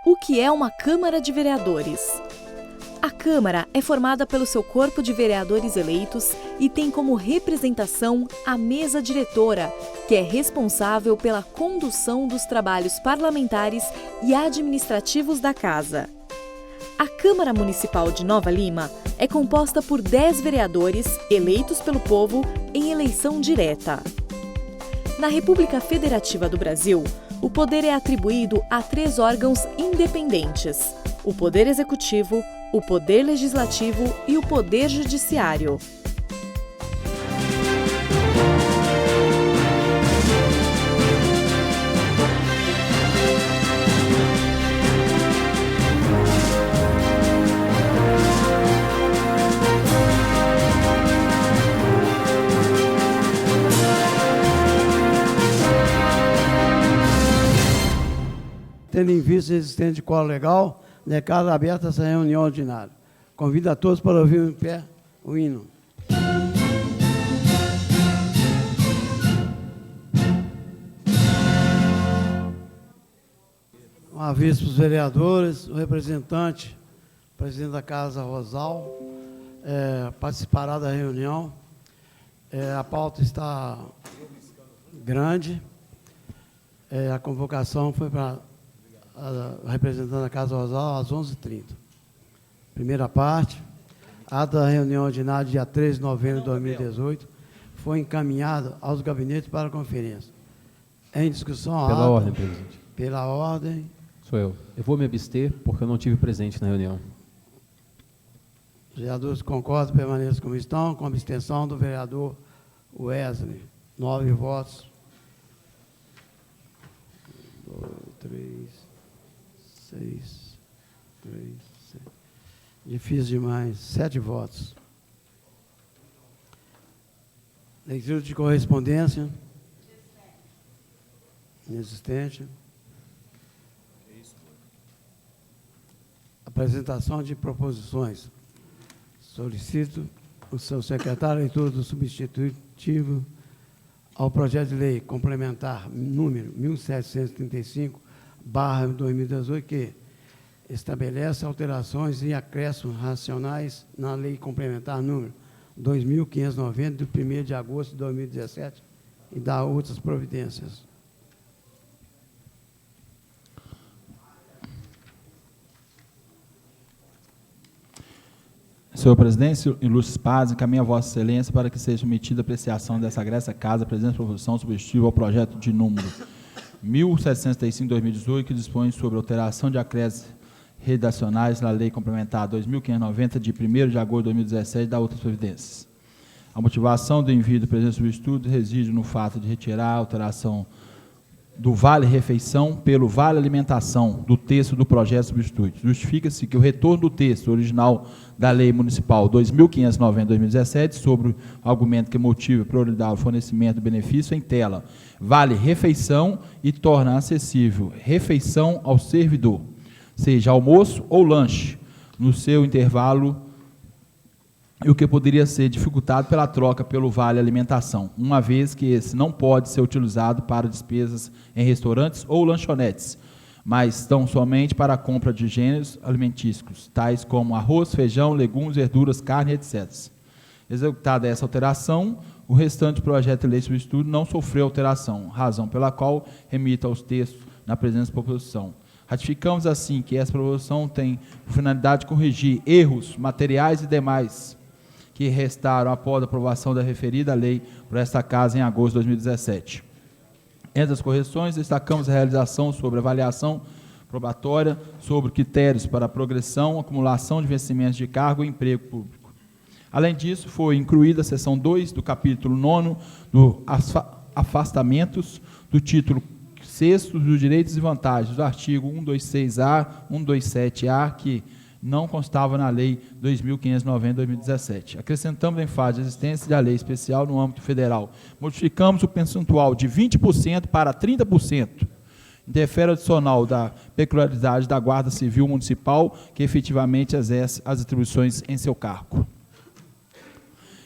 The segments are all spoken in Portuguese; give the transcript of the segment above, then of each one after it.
O que é uma Câmara de Vereadores? A Câmara é formada pelo seu corpo de vereadores eleitos e tem como representação a mesa diretora, que é responsável pela condução dos trabalhos parlamentares e administrativos da Casa. A Câmara Municipal de Nova Lima é composta por 10 vereadores eleitos pelo povo em eleição direta. Na República Federativa do Brasil, o poder é atribuído a 3 órgãos independentes: o Poder Executivo, o Poder Legislativo e o Poder Judiciário. Tendo em vista a existência de quórum legal, declaro aberta essa reunião ordinária. Convido a todos para ouvir em pé o hino. Um aviso para os vereadores, o representante, presidente da Casa Rosal, participará da reunião. A pauta está grande. A convocação foi para representando a Casa Rosal às 11h30. Primeira parte, ata da reunião ordinária dia 13 de novembro de 2018, foi encaminhada aos gabinetes para conferência. Em discussão a Pela ata, ordem, presidente. Pela ordem. Sou eu. Eu vou me abster porque eu não tive presente na reunião. Os vereadores concordam, permaneçam como estão, com abstenção do vereador Wesley. 9 votos. 2, 3... 6, 3, 7. Difícil demais. 7 votos. Leitura de correspondência. Inexistente. Apresentação de proposições. Solicito o seu secretário a leitura do substitutivo ao projeto de lei complementar número 1735/2018, que estabelece alterações e acréscimos racionais na lei complementar número 2590, do 1º de agosto de 2017, e dá outras providências. Senhor presidente, ilustres padres, encaminho a Vossa Excelência para que seja emitida a apreciação dessa agressa Casa, a presente proposição substitutiva ao projeto de número 1735/2018, que dispõe sobre alteração de acréscimos redacionais na Lei Complementar 2590, de 1º de agosto de 2017, da outras providências. A motivação do envio do presente substituto reside no fato de retirar a alteração do Vale-Refeição pelo Vale-Alimentação do texto do projeto substituto. Justifica-se que o retorno do texto original da Lei Municipal 2590/2017, sobre o argumento que motiva prioridade ao fornecimento do benefício em tela, Vale-Refeição e torna acessível refeição ao servidor, seja almoço ou lanche, no seu intervalo, e o que poderia ser dificultado pela troca pelo Vale Alimentação, uma vez que esse não pode ser utilizado para despesas em restaurantes ou lanchonetes, mas tão somente para a compra de gêneros alimentícios, tais como arroz, feijão, legumes, verduras, carne, etc. Executada essa alteração, o restante do projeto de lei substituto não sofreu alteração, razão pela qual remito aos textos na presente proposição. Ratificamos, assim, que essa proposição tem por finalidade de corrigir erros materiais e demais que restaram após a aprovação da referida lei por esta Casa em agosto de 2017. Entre as correções, destacamos a realização sobre avaliação probatória sobre critérios para progressão, acumulação de vencimentos de cargo e emprego público. Além disso, foi incluída a seção 2 do capítulo 9 do afastamentos do título 6º dos direitos e vantagens do artigo 126A, 127A, que não constava na Lei 2590/2017. Acrescentamos em fase de existência da lei especial no âmbito federal. Modificamos o percentual de 20% para 30%. Interfere adicional da peculiaridade da Guarda Civil Municipal, que efetivamente exerce as atribuições em seu cargo.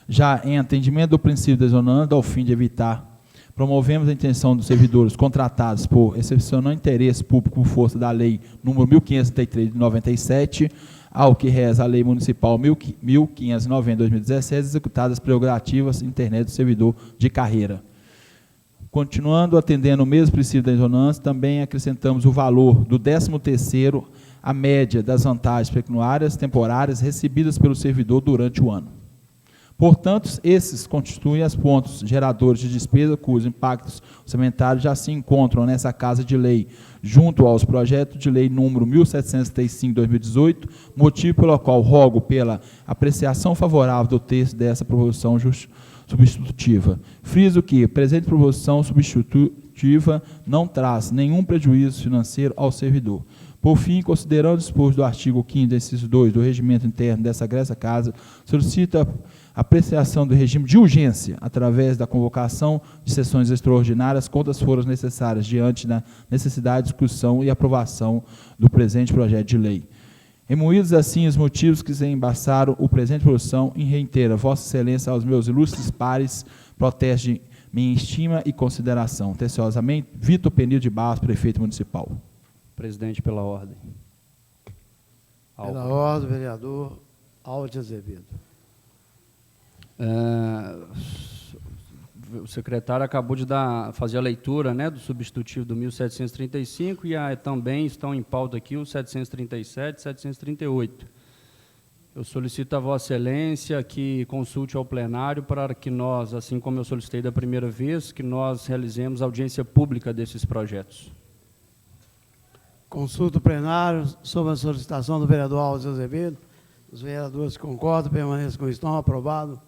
Já em atendimento do princípio desonando, ao fim de evitar Promovemos a intenção dos servidores contratados por excepcional interesse público por força da Lei nº 1533 de 97, ao que reza a Lei Municipal 1590 de 2017, executadas as prerrogativas internet do servidor de carreira. Continuando atendendo o mesmo princípio da exonância, também acrescentamos o valor do 13º à média das vantagens pecuniárias temporárias recebidas pelo servidor durante o ano. Portanto, esses constituem os pontos geradores de despesa cujos impactos orçamentários já se encontram nessa Casa de Lei, junto aos projetos de lei número 1735 de 2018, motivo pelo qual rogo pela apreciação favorável do texto dessa proposição substitutiva. Friso que a presente proposição substitutiva não traz nenhum prejuízo financeiro ao servidor. Por fim, considerando o disposto do artigo 5º, inciso 2 do regimento interno dessa egressa Casa, solicita a apreciação do regime de urgência, através da convocação de sessões extraordinárias, quantas forem necessárias, diante da necessidade de discussão e aprovação do presente projeto de lei. Remoídos assim os motivos que embaçaram o presente proposição, em reitera Vossa Excelência aos meus ilustres pares, protesto de minha estima e consideração. Atenciosamente, Vitor Penil de Barros, prefeito municipal. Presidente, pela ordem. Pela ordem, vereador Alves Azevedo. O secretário acabou de fazer a leitura, né, do substitutivo do 1735 e também estão em pauta aqui os 737 e 738. Eu solicito a Vossa Excelência que consulte ao plenário para que nós, assim como eu solicitei da primeira vez, que nós realizemos audiência pública desses projetos. Consulta o plenário sobre a solicitação do vereador Alves Azevedo. Os vereadores concordam, permaneçam como estão. Aprovado.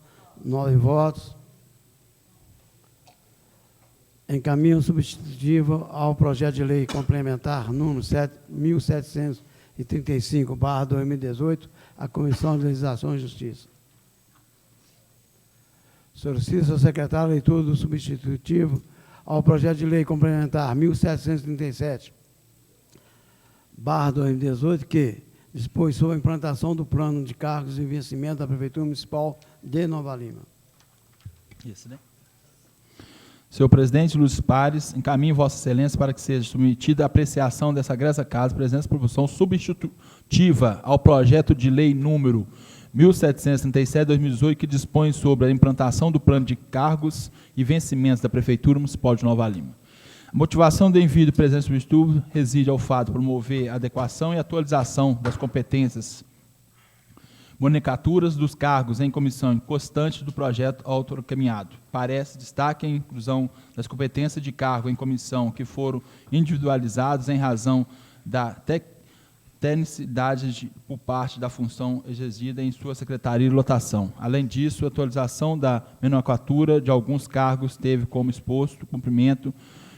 9 votos. Encaminho substitutivo ao projeto de lei complementar número 1735/2018 à Comissão de Legislação e Justiça. Solicito ao secretário a leitura do substitutivo ao projeto de lei complementar 1737/2018, que dispõe sobre a implantação do plano de cargos e vencimento da Prefeitura Municipal de Nova Lima. Isso, né? Senhor presidente, Lúcio Pares, encaminho Vossa Excelência para que seja submetida a apreciação dessa egressa Casa, presença proposição substitutiva ao projeto de lei número 1737/2018, que dispõe sobre a implantação do plano de cargos e vencimentos da Prefeitura Municipal de Nova Lima. A motivação do envio do presente substituto reside ao fato de promover a adequação e atualização das competências, nomenclaturas dos cargos em comissão constante do projeto autocaminhado. Parece destaque a inclusão das competências de cargo em comissão que foram individualizadas em razão da tecnicidade por parte da função exercida em sua secretaria de lotação. Além disso, a atualização da nomenclatura de alguns cargos teve como exposto o cumprimento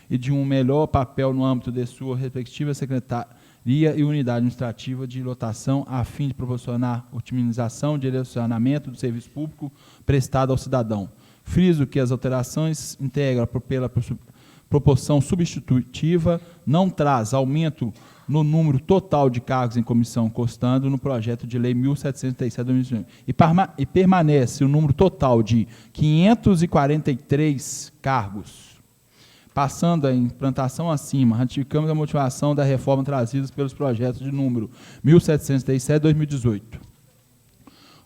e de um melhor papel no âmbito de sua respectiva secretaria e unidade administrativa de lotação, a fim de proporcionar otimização e direcionamento do serviço público prestado ao cidadão. Friso que as alterações integram pela proporção substitutiva não traz aumento no número total de cargos em comissão, constando no projeto de lei 1737/2018, e permanece o número total de 543 cargos. Passando a implantação acima, ratificamos a motivação da reforma trazida pelos projetos de número 1737/2018.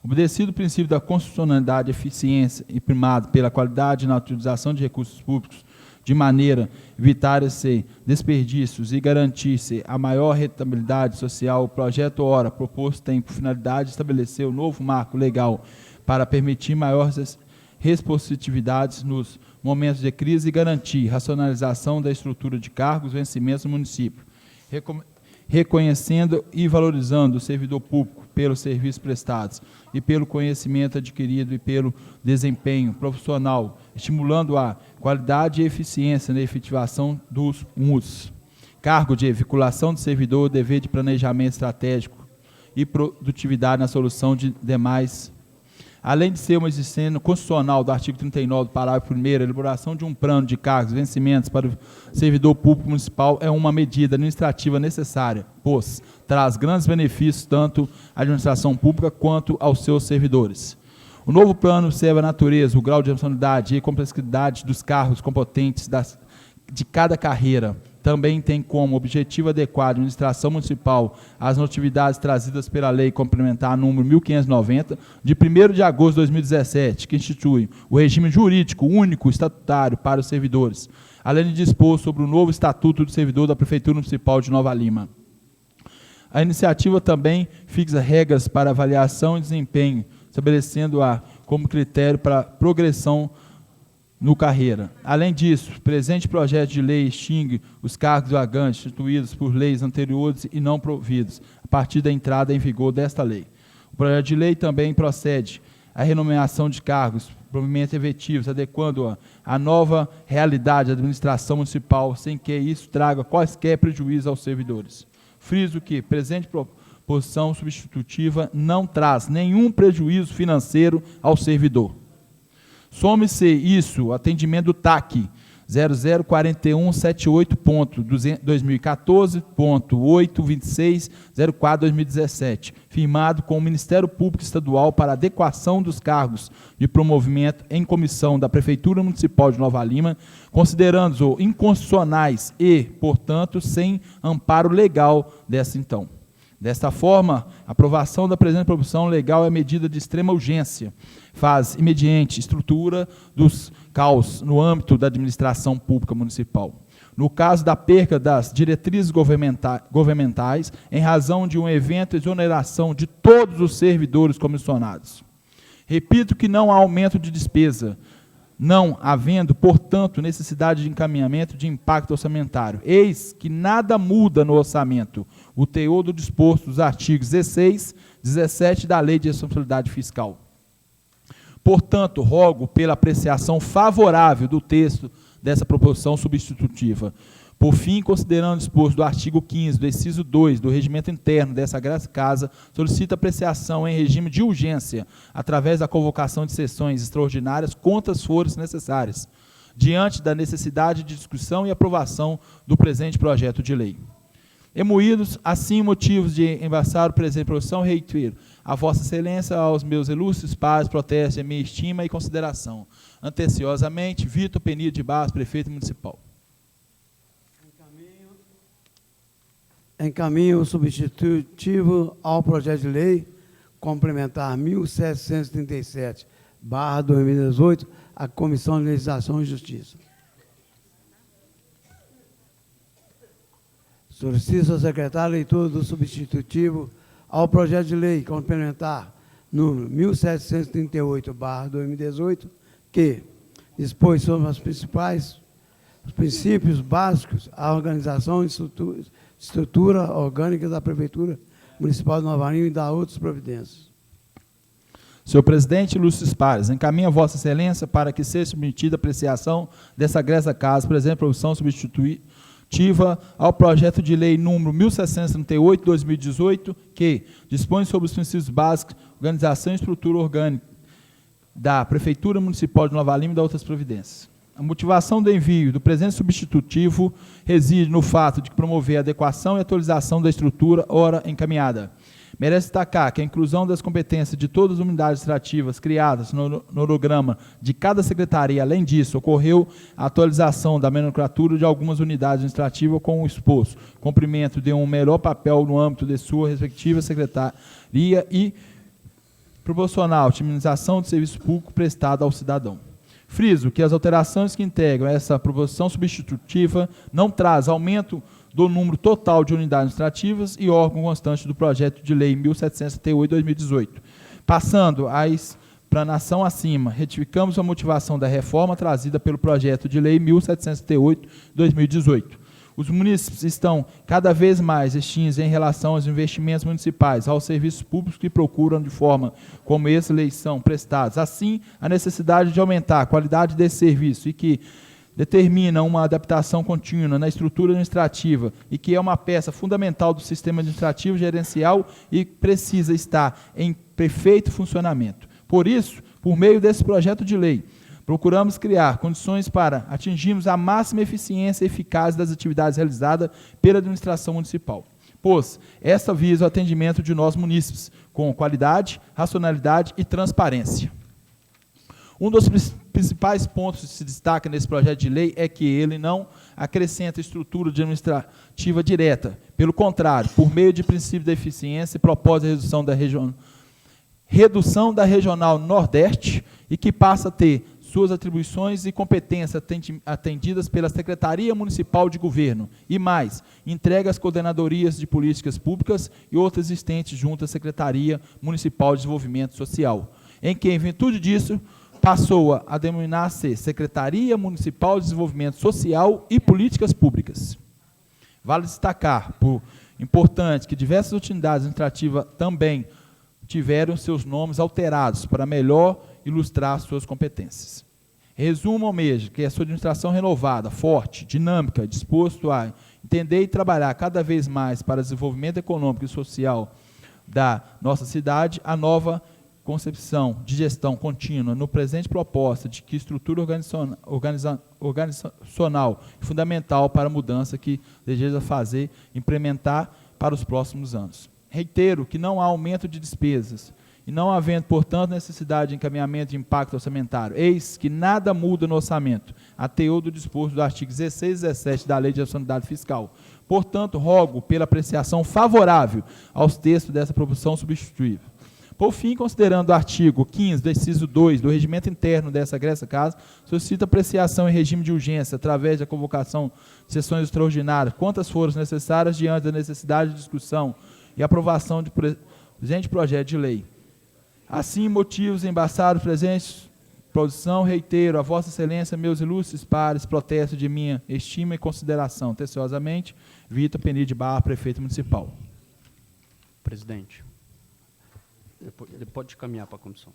Obedecido o princípio da constitucionalidade e eficiência e primado pela qualidade na utilização de recursos públicos, de maneira a evitar-se desperdícios e garantir-se a maior rentabilidade social, o projeto ora proposto tem por finalidade estabelecer um novo marco legal para permitir maiores responsitividades nos momentos de crise e garantir racionalização da estrutura de cargos e vencimentos no município, reconhecendo e valorizando o servidor público pelos serviços prestados e pelo conhecimento adquirido e pelo desempenho profissional, estimulando a qualidade e eficiência na efetivação dos MUS. Cargo de vinculação do servidor, dever de planejamento estratégico e produtividade na solução de demais. Além de ser uma exigência constitucional do artigo 39, do parágrafo 1º, a elaboração de um plano de cargos e vencimentos para o servidor público municipal é uma medida administrativa necessária, pois traz grandes benefícios tanto à administração pública quanto aos seus servidores. O novo plano observa a natureza, o grau de responsabilidade e complexidade dos cargos competentes de cada carreira. Também tem como objetivo adequar a administração municipal às notividades trazidas pela Lei Complementar número 1590, de 1º de agosto de 2017, que institui o regime jurídico único estatutário para os servidores, além de dispor sobre o novo Estatuto do Servidor da Prefeitura Municipal de Nova Lima. A iniciativa também fixa regras para avaliação e desempenho, estabelecendo-a como critério para progressão no carreira. Além disso, o presente projeto de lei extingue os cargos vagantes instituídos por leis anteriores e não providos, a partir da entrada em vigor desta lei. O projeto de lei também procede à renomeação de cargos, provimento efetivos, adequando-a à nova realidade da administração municipal, sem que isso traga quaisquer prejuízos aos servidores. Friso que presente proposição substitutiva não traz nenhum prejuízo financeiro ao servidor. Some-se isso, o atendimento do TAC 004178.2014.82604/2017, firmado com o Ministério Público Estadual para adequação dos cargos de promovimento em comissão da Prefeitura Municipal de Nova Lima, considerando-os inconstitucionais e, portanto, sem amparo legal Desta forma, a aprovação da presente proposição legal é medida de extrema urgência, faz imediente estrutura dos CAUs no âmbito da administração pública municipal. No caso da perca das diretrizes governamentais, em razão de um evento de exoneração de todos os servidores comissionados. Repito que não há aumento de despesa, não havendo, portanto, necessidade de encaminhamento de impacto orçamentário. Eis que nada muda no orçamento, o teor do disposto dos artigos 16, 17 da Lei de Responsabilidade Fiscal. Portanto, rogo pela apreciação favorável do texto dessa proposição substitutiva. Por fim, considerando o disposto do artigo 15, do inciso 2 do regimento interno dessa casa, solicito apreciação em regime de urgência, através da convocação de sessões extraordinárias, quantas forem necessárias, diante da necessidade de discussão e aprovação do presente projeto de lei. Emuídos, assim, motivos de embaçar o presente proposição, reitero a Vossa Excelência, aos meus ilustres pares, protesto a minha estima e consideração. Anteciosamente, Vitor Penido de Barros, Prefeito Municipal. Encaminho o substitutivo ao projeto de lei complementar 1737/2018 à Comissão de Legislação e Justiça. Solicito ao secretário a leitura do substitutivo ao projeto de lei complementar número 1738/2018, que dispõe sobre os princípios básicos à organização e estrutura orgânica da Prefeitura Municipal de Nova Lima e da outras providências. Senhor presidente, ilustres pares, encaminho a Vossa Excelência para que seja submetida a apreciação dessa egressa casa, presente proposição substitutiva ao projeto de lei número 1738/2018, que dispõe sobre os princípios básicos, organização e estrutura orgânica da Prefeitura Municipal de Nova Lima e da outras providências. A motivação do envio do presente substitutivo reside no fato de promover a adequação e atualização da estrutura ora encaminhada. Merece destacar que a inclusão das competências de todas as unidades administrativas criadas no organograma de cada secretaria, além disso, ocorreu a atualização da nomenclatura de algumas unidades administrativas com o exposto, cumprimento de um melhor papel no âmbito de sua respectiva secretaria e proporcional à otimização do serviço público prestado ao cidadão. Friso que as alterações que integram essa proposição substitutiva não traz aumento do número total de unidades administrativas e órgão constante do projeto de lei 1738/2018. Passando à explanação acima, retificamos a motivação da reforma trazida pelo projeto de lei 1738/2018. Os munícipes estão cada vez mais extintos em relação aos investimentos municipais, aos serviços públicos que procuram de forma como essa lei são prestados. Assim, a necessidade de aumentar a qualidade desse serviço e que determina uma adaptação contínua na estrutura administrativa e que é uma peça fundamental do sistema administrativo gerencial e precisa estar em perfeito funcionamento. Por isso, por meio desse projeto de lei, procuramos criar condições para atingirmos a máxima eficiência e eficácia das atividades realizadas pela administração municipal, pois esta visa o atendimento de nós munícipes, com qualidade, racionalidade e transparência. Um dos principais pontos que se destaca nesse projeto de lei é que ele não acrescenta estrutura administrativa direta. Pelo contrário, por meio de princípio da eficiência, propôs a redução da Regional Nordeste e que passa a ter suas atribuições e competências atendidas pela Secretaria Municipal de Governo e mais, entrega as coordenadorias de políticas públicas e outras existentes junto à Secretaria Municipal de Desenvolvimento Social, em que, em virtude disso, passou a denominar-se Secretaria Municipal de Desenvolvimento Social e Políticas Públicas. Vale destacar, por importante, que diversas unidades administrativas também tiveram seus nomes alterados para melhor ilustrar suas competências. Resumo ao mesmo que a sua administração renovada, forte, dinâmica, disposto a entender e trabalhar cada vez mais para o desenvolvimento econômico e social da nossa cidade, a nova concepção de gestão contínua no presente proposta de que estrutura organizacional fundamental para a mudança que deseja fazer, implementar para os próximos anos. Reitero que não há aumento de despesas e não havendo, portanto, necessidade de encaminhamento de impacto orçamentário. Eis que nada muda no orçamento, a teor do disposto do artigo 16 e 17 da Lei de Responsabilidade Fiscal. Portanto, rogo pela apreciação favorável aos textos dessa proposição substitutiva. Por fim, considerando o artigo 15 do inciso 2 do regimento interno dessa casa, solicito apreciação em regime de urgência, através da convocação de sessões extraordinárias, quantas forem necessárias diante da necessidade de discussão e aprovação de presente projeto de lei. Assim, motivos embaçados presentes, produção, reitero a Vossa Excelência, meus ilustres pares, protesto de minha estima e consideração. Atenciosamente, Vitor Penide de Barra, Prefeito Municipal. Presidente. Pode caminhar para a comissão.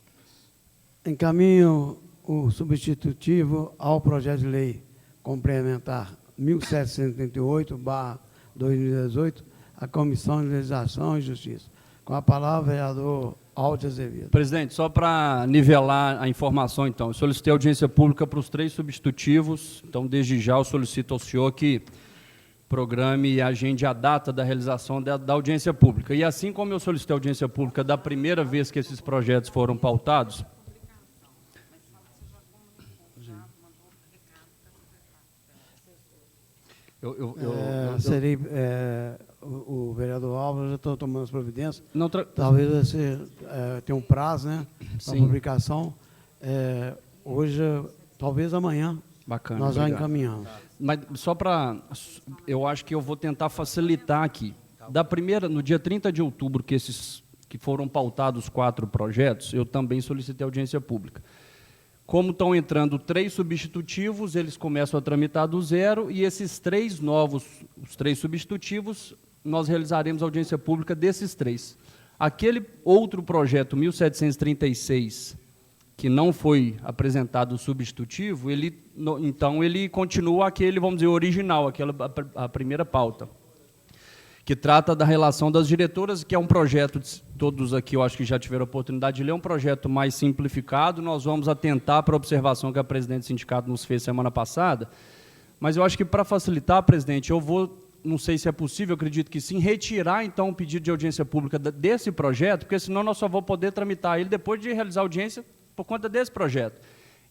Encaminho o substitutivo ao projeto de lei complementar 1738/2018, à Comissão de Legislação e Justiça. Com a palavra, vereador Aldo Azevedo. Presidente, só para nivelar a informação, então, eu solicitei audiência pública para os 3 substitutivos, então, desde já, eu solicito ao senhor que programe e agende a data da realização da audiência pública. E assim como eu solicitei audiência pública da primeira vez que esses projetos foram pautados, o vereador Álvaro já está tomando as providências. Não talvez você tenha um prazo, né, para publicação. Hoje, talvez amanhã. Bacana, nós já obrigado. Encaminhamos. Mas só para... Eu acho que eu vou tentar facilitar aqui. No dia 30 de outubro, que foram pautados 4 projetos, eu também solicitei audiência pública. Como estão entrando 3 substitutivos, eles começam a tramitar do zero, e esses 3 novos, os 3 substitutivos, nós realizaremos audiência pública desses 3. Aquele outro projeto, 1736, que não foi apresentado substitutivo, então ele continua aquele, vamos dizer, original, a primeira pauta, que trata da relação das diretoras, que é um projeto, todos aqui eu acho que já tiveram a oportunidade de ler, um projeto mais simplificado. Nós vamos atentar para a observação que a presidente do sindicato nos fez semana passada, mas eu acho que, para facilitar, presidente, eu vou, não sei se é possível, acredito que sim, retirar, então, o pedido de audiência pública desse projeto, porque senão nós só vamos poder tramitar ele depois de realizar a audiência por conta desse projeto.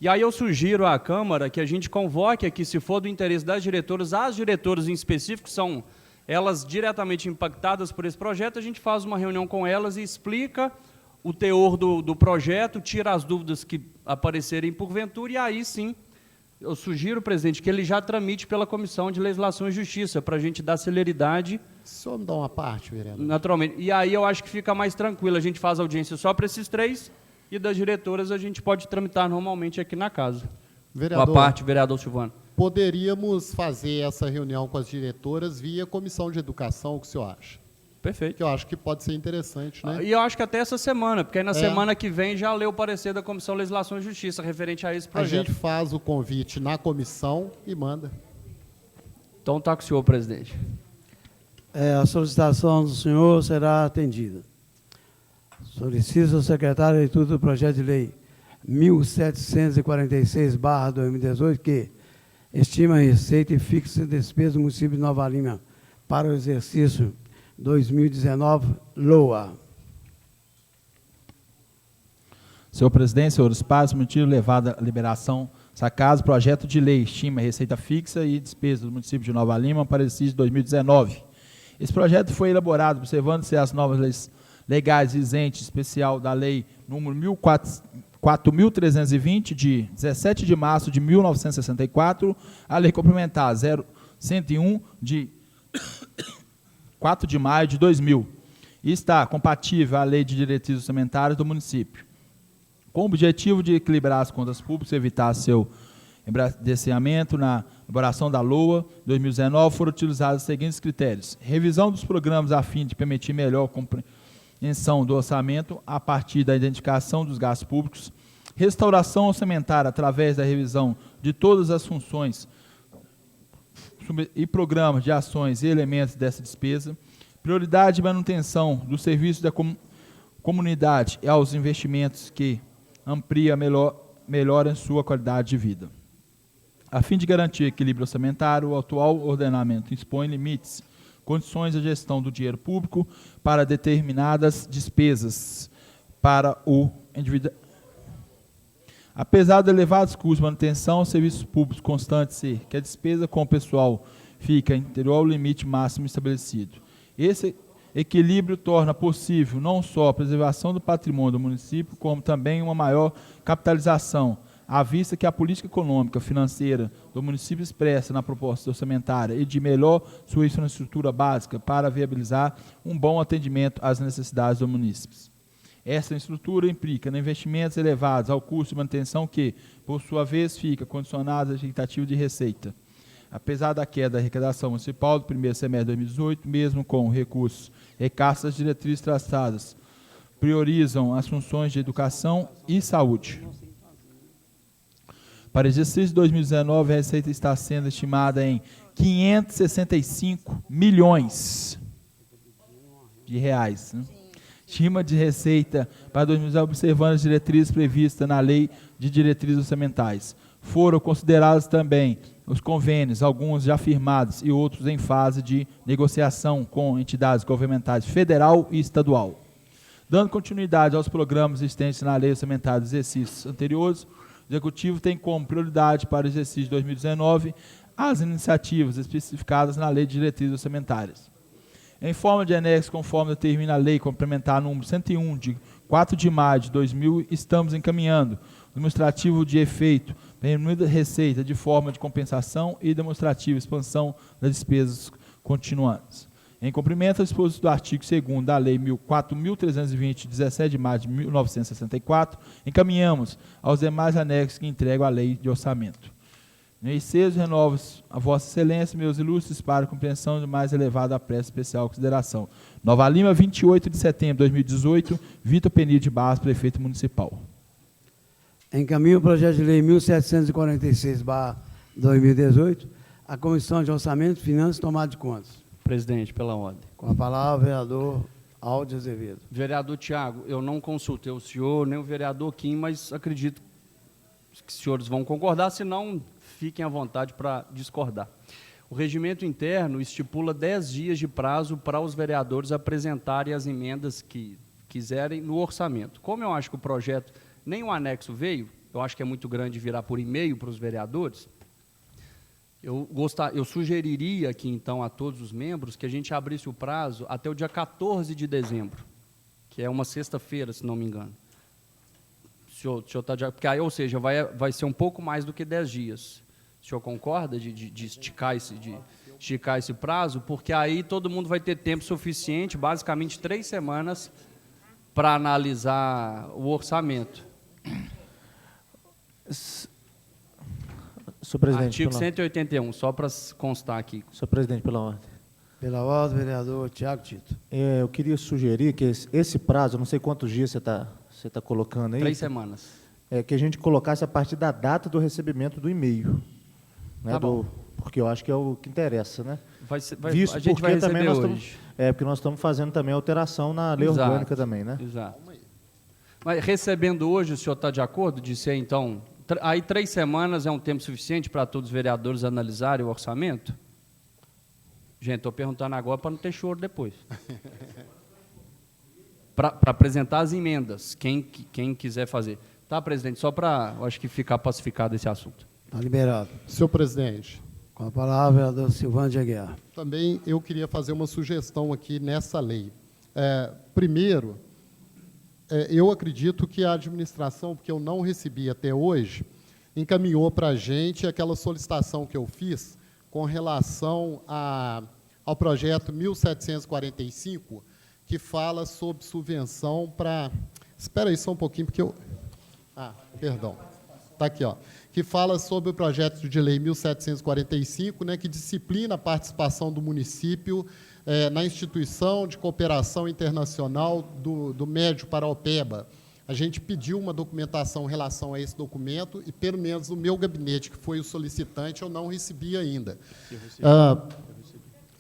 E aí eu sugiro à Câmara que a gente convoque aqui, se for do interesse das diretoras, as diretoras em específico, são elas diretamente impactadas por esse projeto, a gente faz uma reunião com elas e explica o teor do projeto, tira as dúvidas que aparecerem porventura, e aí sim, eu sugiro, presidente, que ele já tramite pela Comissão de Legislação e Justiça, para a gente dar celeridade. Só me dá uma parte, vereador. Naturalmente. E aí eu acho que fica mais tranquilo, a gente faz audiência só para esses 3, e das diretoras a gente pode tramitar normalmente aqui na casa. Vereador, a parte, vereador Silvano. Poderíamos fazer essa reunião com as diretoras via Comissão de Educação, o que o senhor acha? Perfeito. Que eu acho que pode ser interessante, né? E eu acho que até essa semana, porque aí na semana que vem já lê o parecer da Comissão de Legislação e Justiça referente a esse projeto. A gente faz o convite na comissão e manda. Então está com o senhor, presidente. A solicitação do senhor será atendida. Solicito ao secretário de leitura do projeto de lei 1746/2018, que estima a receita e fixa despesa do município de Nova Lima para o exercício 2019, LOA. Senhor presidente, senhores pares, motivo levado à liberação dessa casa, projeto de lei, estima, receita fixa e despesa do município de Nova Lima para o exercício de 2019. Esse projeto foi elaborado observando-se as novas leis legais vigentes, especial da lei número 4.320, de 17 de março de 1964, a lei complementar 0101, de 4 de maio de 2000, e está compatível à lei de diretrizes orçamentárias do município. Com o objetivo de equilibrar as contas públicas e evitar seu embranquecimento na elaboração da LOA 2019, foram utilizados os seguintes critérios: revisão dos programas a fim de permitir melhor compreensão do orçamento a partir da identificação dos gastos públicos, restauração orçamentária através da revisão de todas as funções e programas de ações e elementos dessa despesa, prioridade de manutenção do serviço da comunidade e aos investimentos que melhoram sua qualidade de vida. A fim de garantir equilíbrio orçamentário, o atual ordenamento expõe limites, condições de gestão do dinheiro público para determinadas despesas para o indivíduo. Apesar de elevados custos de manutenção, serviços públicos constantes e que a despesa com o pessoal fica interior ao limite máximo estabelecido. Esse equilíbrio torna possível não só a preservação do patrimônio do município, como também uma maior capitalização, à vista que a política econômica financeira do município expressa na proposta orçamentária e de melhor sua infraestrutura básica para viabilizar um bom atendimento às necessidades dos munícipes. Essa estrutura implica investimentos elevados ao custo de manutenção que, por sua vez, fica condicionado à expectativa de receita. Apesar da queda da arrecadação municipal do primeiro semestre de 2018, mesmo com recursos escassos, as diretrizes traçadas priorizam as funções de educação e saúde. Para o exercício de 2019, a receita está sendo estimada em 565 milhões de reais. Estima de receita para 2019, observando as diretrizes previstas na Lei de Diretrizes Orçamentais. Foram considerados também os convênios, alguns já firmados e outros em fase de negociação com entidades governamentais federal e estadual. Dando continuidade aos programas existentes na Lei Orçamentária dos exercícios anteriores, o Executivo tem como prioridade para o exercício de 2019 as iniciativas especificadas na Lei de Diretrizes Orçamentárias. Em forma de anexo, conforme determina a Lei Complementar número 101, de 4 de maio de 2000, estamos encaminhando o demonstrativo de efeito, diminuindo a receita de forma de compensação e demonstrativo de expansão das despesas continuantes. Em cumprimento ao disposto do artigo 2º da Lei 4.320, de 17 de maio de 1964, encaminhamos aos demais anexos que entregam a Lei de Orçamento. No ensejo, renovo a Vossa Excelência, meus ilustres, para a compreensão de mais elevada prece especial consideração. Nova Lima, 28 de setembro de 2018, Vitor Penil de Barros, Prefeito Municipal. Encaminho o projeto de lei 1746/2018, a Comissão de Orçamento, Finanças e Tomada de Contas. Presidente, pela ordem. Com a palavra, o vereador Aldo Azevedo. Vereador Tiago, eu não consultei o senhor, nem o vereador Kim, mas acredito que os senhores vão concordar, senão fiquem à vontade para discordar. O regimento interno estipula 10 dias de prazo para os vereadores apresentarem as emendas que quiserem no orçamento. Como eu acho que o projeto, nem o anexo veio, eu acho que é muito grande virar por e-mail para os vereadores, eu sugeriria aqui, então, a todos os membros que a gente abrisse o prazo até o dia 14 de dezembro, que é uma sexta-feira, se não me engano. O senhor está de... Porque aí, ou seja, vai ser um pouco mais do que 10 dias. O senhor concorda de esticar esse prazo? Porque aí todo mundo vai ter tempo suficiente, basicamente 3 semanas, para analisar o orçamento. Senhor presidente, Artigo 181, só para constar aqui. Senhor presidente, pela ordem. Pela ordem, vereador Tiago Tito. Eu queria sugerir que esse prazo, eu não sei quantos dias você tá colocando aí. 3 semanas. Que a gente colocasse a partir da data do recebimento do e-mail. Né, Tá bom. Porque eu acho que é o que interessa, né? A gente vai receber hoje. Porque nós estamos fazendo também alteração na lei orgânica também, né? Exato. Mas recebendo hoje, o senhor está de acordo de ser, então, aí 3 semanas é um tempo suficiente para todos os vereadores analisarem o orçamento? Gente, estou perguntando agora para não ter choro depois. para apresentar as emendas, quem quiser fazer. Tá, presidente? Só para, acho que ficar pacificado esse assunto. Está liberado. Senhor presidente, Com a palavra, vereador Silvano de Aguiar. também eu queria fazer uma sugestão aqui nessa lei. Primeiro, eu acredito que a administração, porque eu não recebi até hoje, encaminhou para a gente aquela solicitação que eu fiz com relação ao projeto 1745, que fala sobre subvenção para... Espera aí só um pouquinho, porque eu... perdão. Está aqui, ó. Que fala sobre o projeto de lei 1745, né, que disciplina a participação do município na instituição de cooperação internacional do Médio Paraopeba. A gente pediu uma documentação em relação a esse documento e, pelo menos, o meu gabinete, que foi o solicitante, eu não recebi ainda.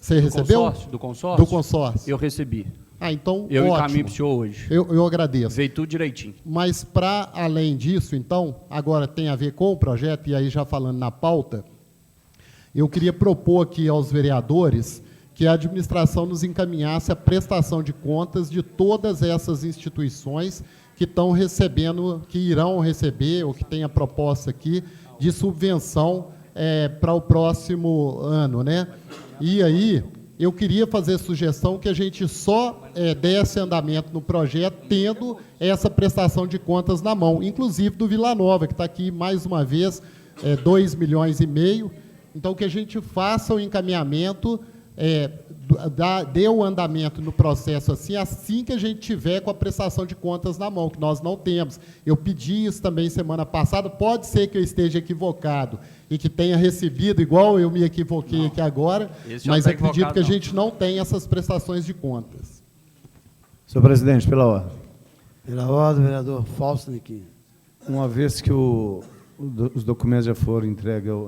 Você recebeu? Do consórcio? Do consórcio. Eu recebi. Então, Eu ótimo. encaminho para o senhor hoje. Eu agradeço. Veio tudo direitinho. Mas, para além disso, então, agora tem a ver com o projeto, e aí já falando na pauta, eu queria propor aqui aos vereadores que a administração nos encaminhasse a prestação de contas de todas essas instituições que estão recebendo, que irão receber, ou que tem a proposta aqui, de subvenção para o próximo ano, né? E aí, eu queria fazer sugestão que a gente só desse andamento no projeto tendo essa prestação de contas na mão, inclusive do Vila Nova, que está aqui mais uma vez, 2,5 milhões. Então, que a gente faça o encaminhamento, dê o andamento no processo assim que a gente tiver com a prestação de contas na mão, que nós não temos. Eu pedi isso também semana passada, pode ser que eu esteja equivocado e que tenha recebido, igual eu me equivoquei aqui agora, mas acredito que a gente não tem essas prestações de contas. Senhor presidente, pela ordem. Pela ordem, vereador Fausto Niquim. Uma vez que os documentos já foram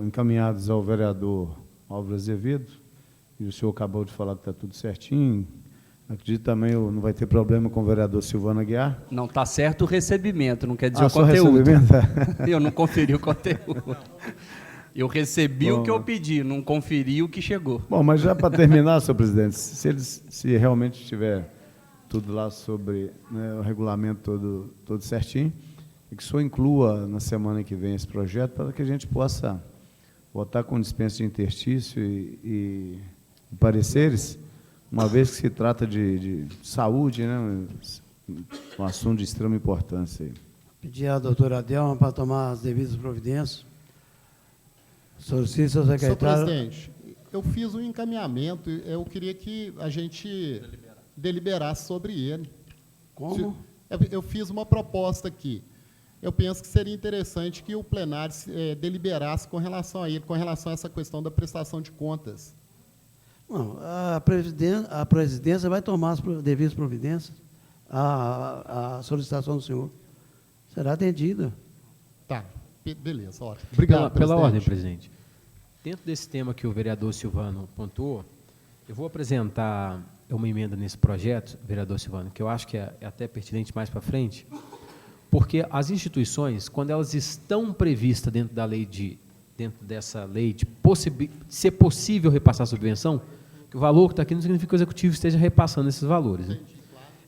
encaminhados ao vereador Álvaro Azevedo, e o senhor acabou de falar que está tudo certinho, acredito também que não vai ter problema com o vereador Silvano Aguiar. Não, está certo o recebimento, não quer dizer o só conteúdo. recebimento? Eu não conferi o conteúdo. Eu recebi o que eu pedi, não conferi o que chegou. Bom, mas já para terminar, senhor presidente, se realmente tiver tudo lá sobre, né, o regulamento todo certinho, e que o senhor inclua na semana que vem esse projeto para que a gente possa votar com dispensa de interstício e pareceres, uma vez que se trata de saúde, né, um assunto de extrema importância. Pedir à doutora Adelma para tomar as devidas providências. Solicito, senhor secretário. Senhor presidente, eu fiz um encaminhamento, eu queria que a gente deliberasse sobre ele. Como? Eu fiz uma proposta aqui. Eu penso que seria interessante que o plenário deliberasse com relação a ele, com relação a essa questão da prestação de contas. Não, a presidência vai tomar as devidas providências. A solicitação do senhor será atendida. Tá, beleza, ótimo. Obrigado, Pela ordem, presidente. Dentro desse tema que o vereador Silvano pontuou, eu vou apresentar uma emenda nesse projeto, vereador Silvano, que eu acho que é até pertinente mais para frente, porque as instituições, quando elas estão previstas dentro dessa lei de ser possível repassar a subvenção, que o valor que está aqui não significa que o executivo esteja repassando esses valores, né?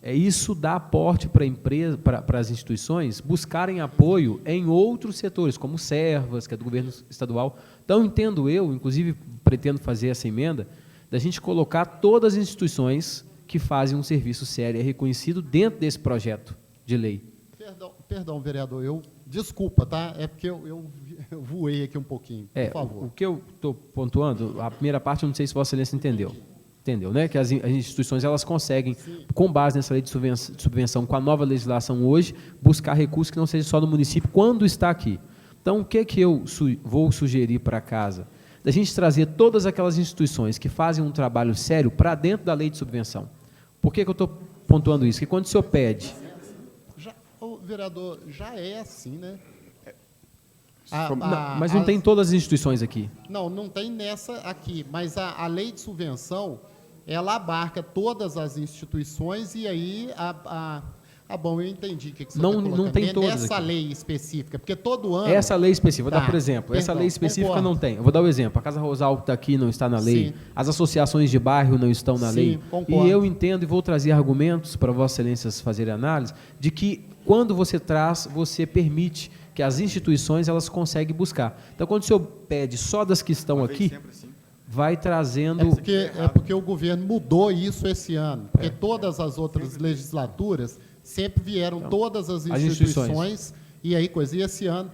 Isso dá aporte para a empresa, para as instituições buscarem apoio em outros setores, como Servas, que é do governo estadual. Então, entendo eu, inclusive pretendo fazer essa emenda, da gente colocar todas as instituições que fazem um serviço sério e reconhecido dentro desse projeto de lei. Perdão, vereador, desculpa, tá? É porque eu voei aqui um pouquinho, por favor. O que eu estou pontuando, a primeira parte, eu não sei se Vossa Excelência entendeu. Entendeu, né? Que as instituições elas conseguem, com base nessa lei de subvenção, com a nova legislação hoje, buscar recursos que não seja só do município quando está aqui. Então, o que eu vou sugerir para casa? Da gente trazer todas aquelas instituições que fazem um trabalho sério para dentro da lei de subvenção. Por que eu estou pontuando isso? Porque quando o senhor pede... Vereador, já é assim, né? Mas não tem todas as instituições aqui. Não tem nessa aqui, mas a lei de subvenção, ela abarca todas as instituições e aí Ah, bom, eu entendi o que você está Não, colocando. não tem todas Nessa aqui. lei específica, porque todo ano... Essa lei específica, vou Tá, dar por exemplo, essa perdão, lei específica concordo. não tem. Eu vou dar o exemplo. A Casa Rosal que está aqui não está na lei. Sim. As associações de bairro não estão na Sim, lei. concordo. E eu entendo e vou trazer argumentos para Vossa Excelências fazerem análise de que quando você traz, você permite que as instituições elas conseguem buscar. Então, quando o senhor pede só das que estão aqui, vai trazendo... É porque o governo mudou isso esse ano. Porque todas as outras legislaturas sempre vieram todas as instituições e aí coisa. E esse ano,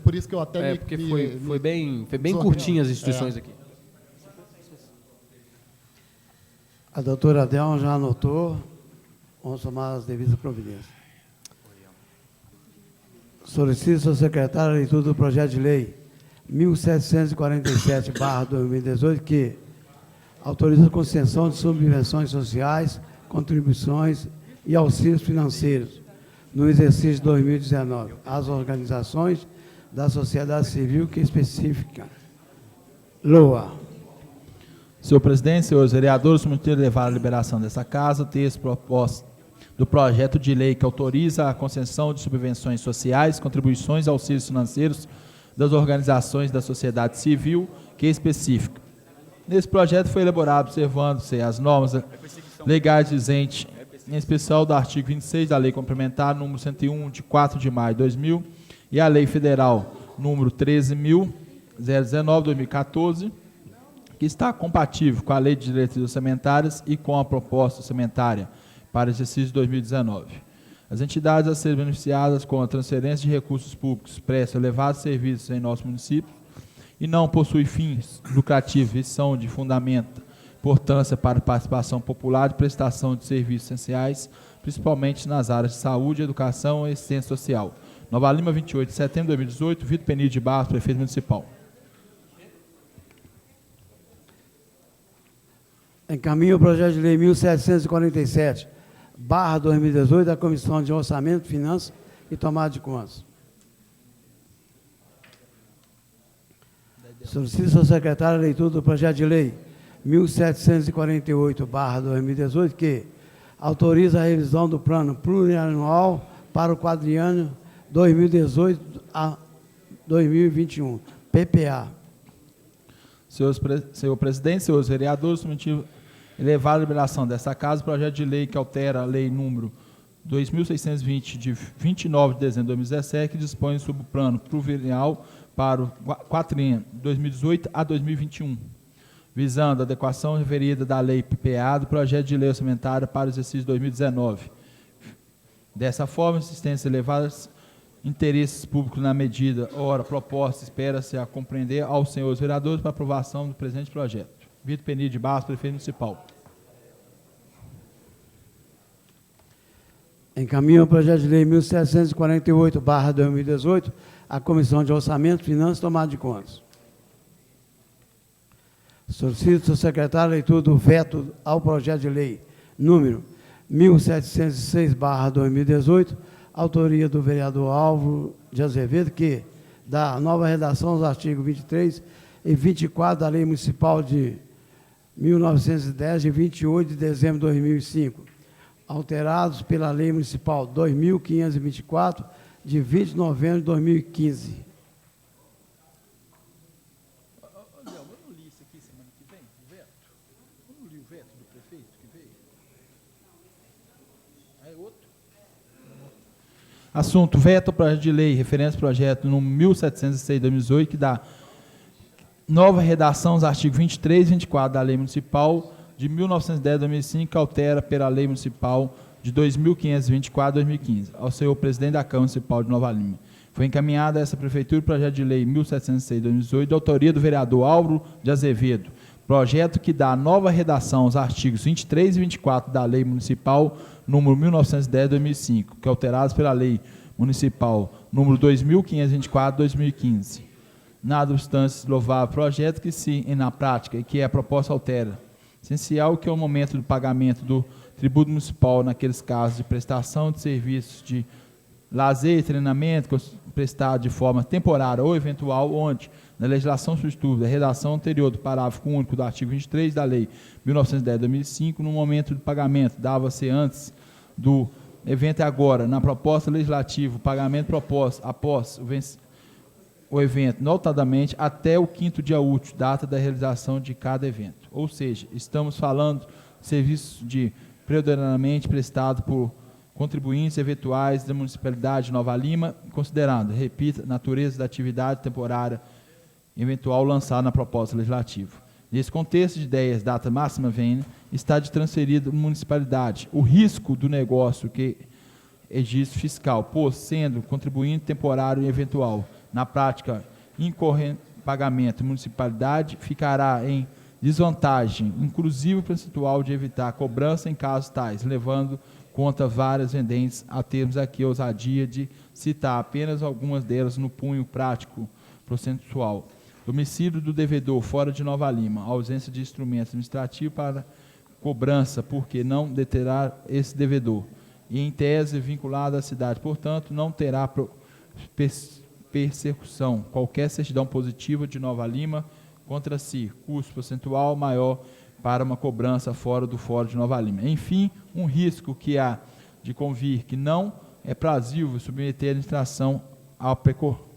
por isso que eu até porque foi bem curtinho as instituições aqui. A doutora Delma já anotou, vamos tomar as devidas providências. Solicito ao secretário a leitura do projeto de lei 1747/2018, que autoriza a concessão de subvenções sociais, contribuições e auxílios financeiros no exercício de 2019 às organizações da sociedade civil que especifica. LOA. Senhor presidente, senhores vereadores, submetido a levar à liberação dessa casa o texto proposto do projeto de lei que autoriza a concessão de subvenções sociais, contribuições e auxílios financeiros das organizações da sociedade civil que especifica. Nesse projeto foi elaborado observando-se as normas legais vigentes, em especial do artigo 26 da Lei Complementar número 101, de 4 de maio de 2000, e a Lei Federal número 13.019/2014, que está compatível com a Lei de Diretrizes Orçamentárias e com a proposta orçamentária para o exercício de 2019. As entidades a serem beneficiadas com a transferência de recursos públicos prestam elevados serviços em nosso município e não possuem fins lucrativos e são de fundamental importância para a participação popular e prestação de serviços essenciais, principalmente nas áreas de saúde, educação e assistência social. Nova Lima, 28 de setembro de 2018, Vitor Penide de Barros, prefeito municipal. Encaminho o projeto de lei 1747/2018 da Comissão de Orçamento, Finanças e Tomada de Contas. Solicito ao secretário a leitura do projeto de lei 1748/2018, que autoriza a revisão do plano plurianual para o quadriênio 2018 a 2021, PPA. Senhor presidente, senhores vereadores, submetido elevar a liberação dessa casa, projeto de lei que altera a lei número 2.620, de 29 de dezembro de 2017, que dispõe sobre o plano plurianual para o quadriênio 2018 a 2021, visando a adequação referida da lei PPA do projeto de lei orçamentária para o exercício de 2019. Dessa forma, assistência elevadas interesses públicos na medida, ora, proposta, espera-se a compreender aos senhores vereadores para aprovação do presente projeto. Vitor Penide de Barros, prefeito municipal. Encaminho o projeto de lei 1748/2018 à Comissão de Orçamento, Finanças e Tomada de Contas. Solicito ao secretário a leitura do veto ao projeto de lei número 1706/2018, autoria do vereador Álvaro de Azevedo, que dá nova redação aos artigos 23 e 24 da Lei Municipal de 1910, de 28 de dezembro de 2005, alterados pela Lei Municipal 2524, de 20 de novembro de 2015. Eu não li isso aqui semana que vem, o veto. Eu não li o veto do prefeito que veio. Aí outro. Assunto: veto ao projeto de lei, referência ao projeto número 1706/2018, que dá nova redação aos artigos 23 e 24 da Lei Municipal de 1910/2005, que altera pela Lei Municipal de 2524/2015. Ao senhor presidente da Câmara Municipal de Nova Lima. Foi encaminhada a essa Prefeitura o projeto de lei 1706/2018, de autoria do vereador Álvaro de Azevedo. Projeto que dá nova redação aos artigos 23 e 24 da Lei Municipal número 1910/2005, que alterados pela Lei Municipal número 2524/2015. Nada obstante, louvável projeto que se, na prática, e que a proposta altera. Essencial que é o momento do pagamento do tributo municipal naqueles casos de prestação de serviços de lazer e treinamento prestado de forma temporária ou eventual, onde, na legislação substituta, a redação anterior do parágrafo único do artigo 23 da Lei 1910/2005, no momento do pagamento, dava-se antes do evento é agora, na proposta legislativa, o pagamento proposto após o evento, notadamente até o 5º dia útil, data da realização de cada evento. Ou seja, estamos falando de serviços predominantemente prestado por contribuintes eventuais da Municipalidade de Nova Lima, considerando, repito, a natureza da atividade temporária eventual lançada na proposta legislativa. Nesse contexto de ideias, data máxima vênia, está de transferido à municipalidade o risco do negócio que registro fiscal, pois sendo contribuinte temporário e eventual, na prática, incorrente pagamento, a municipalidade ficará em desvantagem, inclusive percentual de evitar cobrança em casos tais, levando conta várias vendentes, a termos aqui a ousadia de citar apenas algumas delas no punho prático processual. Domicílio do devedor fora de Nova Lima, ausência de instrumento administrativo para cobrança, porque não deterá esse devedor, e em tese vinculado à cidade, portanto, não terá persecução, qualquer certidão positiva de Nova Lima contra si, custo percentual maior para uma cobrança fora do Fórum de Nova Lima. Enfim, um risco que há de convir que não é prazível submeter a administração ao precor.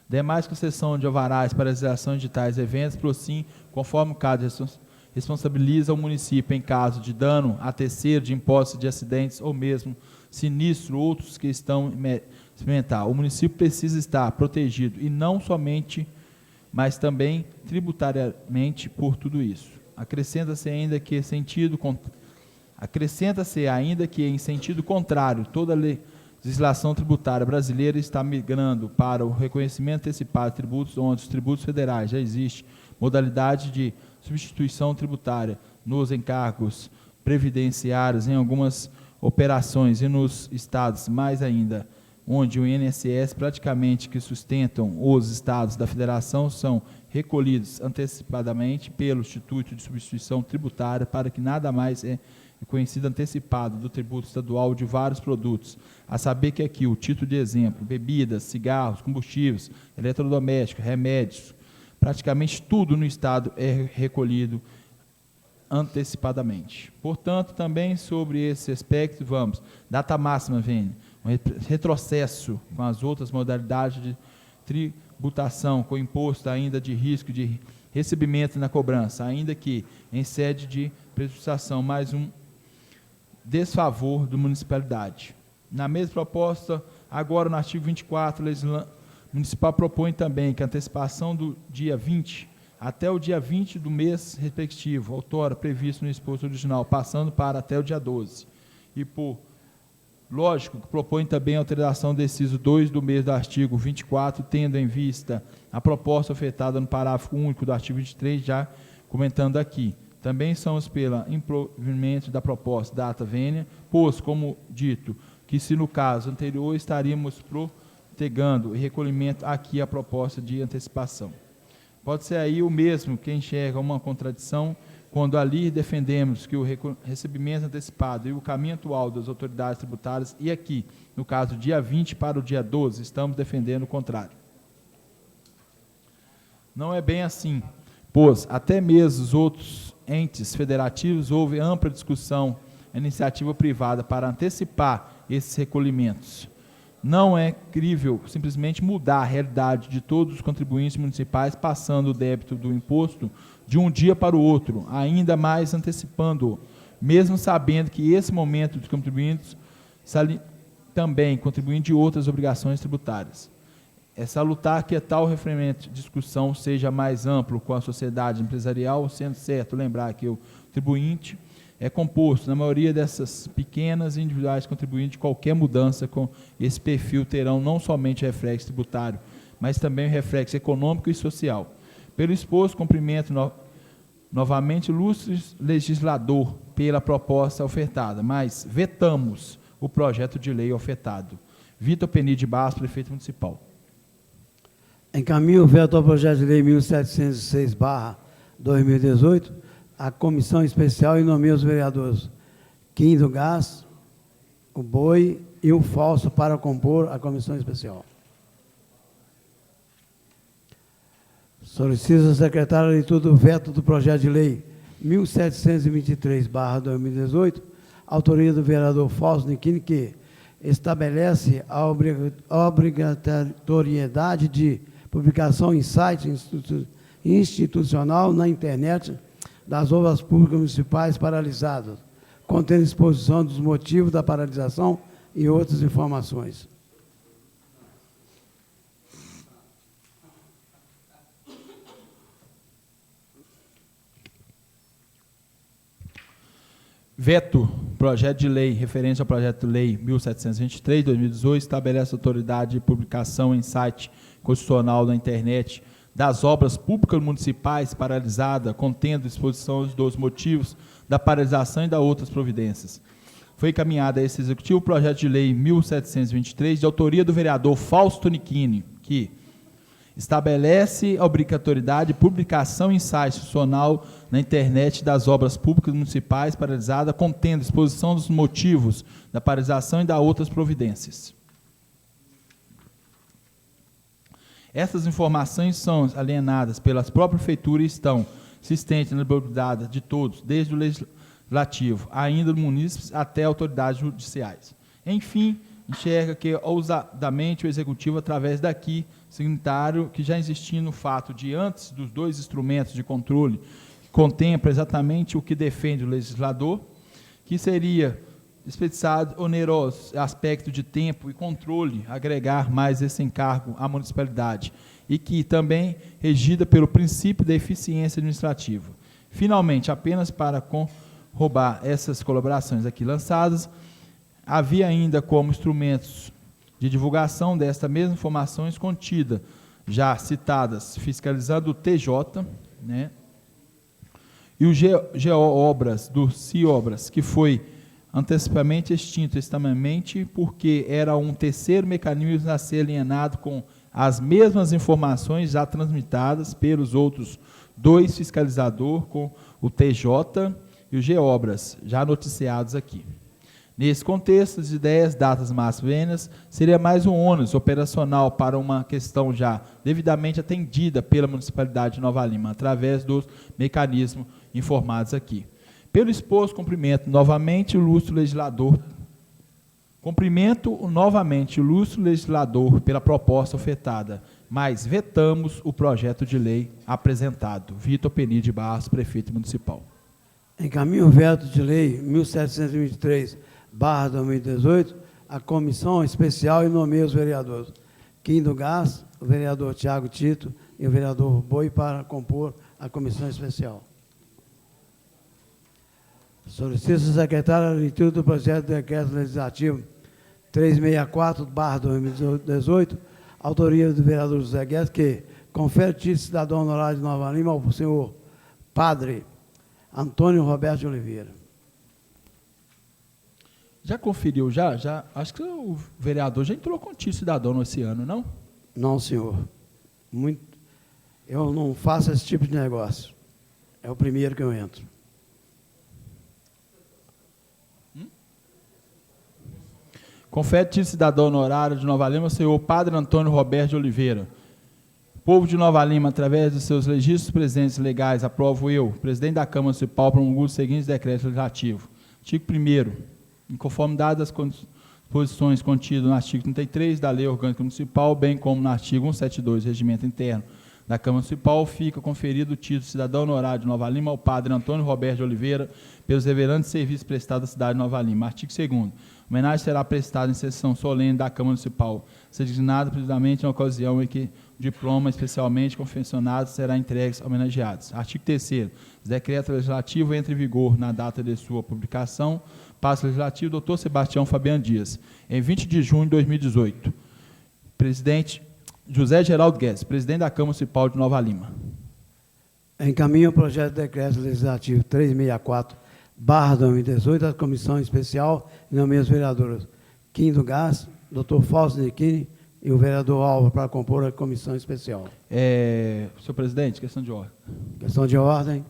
Demais concessão de alvarás para a realização de tais eventos, por sim, conforme o caso responsabiliza o município em caso de dano a terceiro, de impostos de acidentes ou mesmo sinistro, outros que estão experimentar. O município precisa estar protegido e não somente, mas também tributariamente por tudo isso. Acrescenta-se ainda que em sentido contrário, toda a legislação tributária brasileira está migrando para o reconhecimento antecipado de tributos, onde os tributos federais já existe modalidade de substituição tributária nos encargos previdenciários em algumas operações e nos estados mais ainda, onde o INSS praticamente que sustentam os estados da federação são recolhidos antecipadamente pelo Instituto de Substituição Tributária para que nada mais é reconhecido antecipado do tributo estadual de vários produtos, a saber que aqui o título de exemplo, bebidas, cigarros, combustíveis, eletrodomésticos, remédios, praticamente tudo no estado é recolhido antecipadamente. Portanto, também sobre esse aspecto, vamos, data máxima vem, um retrocesso com as outras modalidades de tributação, com imposto ainda de risco de recebimento na cobrança, ainda que em sede de prestação, mais um desfavor da municipalidade. Na mesma proposta, agora no artigo 24, a municipal propõe também que a antecipação do dia 20 até o dia 20 do mês respectivo, outrora previsto no exposto original, passando para até o dia 12. E por lógico, propõe também a alteração do inciso 2 do mês do artigo 24, tendo em vista a proposta ofertada no parágrafo único do artigo 23, já comentando aqui. Também somos pelo improvimento da proposta data vênia, pois, como dito, que se no caso anterior estaríamos protegando o recolhimento aqui a proposta de antecipação. Pode ser aí o mesmo que enxerga uma contradição quando ali defendemos que o recebimento antecipado e o caminho atual das autoridades tributárias, e aqui, no caso, dia 20 para o dia 12, estamos defendendo o contrário. Não é bem assim, pois até mesmo os outros entes federativos houve ampla discussão, iniciativa privada para antecipar esses recolhimentos. Não é crível simplesmente mudar a realidade de todos os contribuintes municipais, passando o débito do imposto de um dia para o outro, ainda mais antecipando-o, mesmo sabendo que esse momento dos contribuintes também contribuindo de outras obrigações tributárias. É salutar que tal referimento de discussão seja mais amplo com a sociedade empresarial, sendo certo lembrar que o contribuinte é composto, na maioria dessas pequenas e individuais contribuintes, qualquer mudança com esse perfil terão não somente reflexo tributário, mas também reflexo econômico e social. Pelo exposto, cumprimento novamente ilustre legislador pela proposta ofertada, mas vetamos o projeto de lei ofertado. Vitor Peni de Barros, prefeito municipal. Encaminho o veto ao projeto de lei 1706/2018, a comissão especial e nomeia os vereadores Kim do Gás, o Boi e o Falso para compor a comissão especial. Solicito ao secretário a leitura do veto do projeto de lei 1723/2018, autoria do vereador Fausto Nichini, que estabelece a obrigatoriedade de publicação em site institucional na internet das obras públicas municipais paralisadas, contendo exposição dos motivos da paralisação e outras informações. Veto. Projeto de lei, referente ao projeto de lei 1723, 2018, estabelece a autoridade de publicação em site constitucional na internet das obras públicas municipais paralisadas, contendo exposição dos motivos da paralisação e das outras providências. Foi encaminhado a esse Executivo o projeto de lei 1723, de autoria do vereador Fausto Nichini, que estabelece a obrigatoriedade de publicação em site institucional na internet das obras públicas municipais paralisadas, contendo exposição dos motivos da paralisação e das outras providências. Essas informações são alienadas pelas próprias prefeituras e estão existentes na bibliografia de todos, desde o legislativo, ainda do munícipes até autoridades judiciais. Enfim, enxerga que ousadamente o Executivo, através daqui, signatário que já existia no fato de, antes dos dois instrumentos de controle, contempla exatamente o que defende o legislador, que seria desperdiçado oneroso aspecto de tempo e controle, agregar mais esse encargo à municipalidade, e que também regida pelo princípio da eficiência administrativa. Finalmente, apenas para corroborar essas colaborações aqui lançadas, havia ainda como instrumentos de divulgação desta mesma informações contida, já citadas, fiscalizando o TJ, né, e o GeoObras, do CIObras, que foi antecipadamente extinto extremamente porque era um terceiro mecanismo a ser alienado com as mesmas informações já transmitidas pelos outros dois fiscalizadores, com o TJ e o GeoObras, já noticiados aqui. Nesse contexto, as ideias, datas mais vênias, seria mais um ônus operacional para uma questão já devidamente atendida pela Municipalidade de Nova Lima, através dos mecanismos informados aqui. Pelo exposto, cumprimento novamente o ilustre legislador pela proposta ofertada, mas vetamos o projeto de lei apresentado. Vitor Peni de Barros, prefeito municipal. Encaminho o veto de lei 1723/2018, a comissão especial e nomeia os vereadores Kim do Gás, o vereador Tiago Tito e o vereador Boi para compor a comissão especial. Solicito ao secretário a leitura do projeto de decreto legislativo 364/2018, autoria do vereador José Guedes, que confere título de cidadão honorário de Nova Lima ao senhor Padre Antônio Roberto de Oliveira. Já conferiu, já? Acho que o vereador já entrou com título de cidadão esse ano, não? Não, senhor. Eu não faço esse tipo de negócio. É o primeiro que eu entro. Confere título de cidadão honorário de Nova Lima, senhor Padre Antônio Roberto de Oliveira. Povo de Nova Lima, através dos seus registros presentes legais, aprovo eu, presidente da Câmara Municipal, promulgo os seguintes decretos legislativos. Artigo 1º, em conformidade às disposições contidas no artigo 33 da Lei Orgânica Municipal, bem como no artigo 172 do Regimento Interno da Câmara Municipal, fica conferido o título de cidadão honorário de Nova Lima ao Padre Antônio Roberto de Oliveira pelos reverantes serviços prestados à cidade de Nova Lima. Artigo 2º. Homenagem será prestada em sessão solene da Câmara Municipal, ser designada precisamente na ocasião em que o diploma especialmente confeccionado será entregue aos homenageados. Artigo 3º. O decreto legislativo entra em vigor na data de sua publicação. Passo legislativo, Dr. Sebastião Fabiano Dias, em 20 de junho de 2018. Presidente José Geraldo Guedes, presidente da Câmara Municipal de Nova Lima. Encaminho o projeto de decreto legislativo 364/2018 à comissão especial e nomeia os vereadores Kim do Gás, Dr. Fausto Nichini e o vereador Álvaro para compor a comissão especial. Senhor presidente, questão de ordem. Questão de ordem.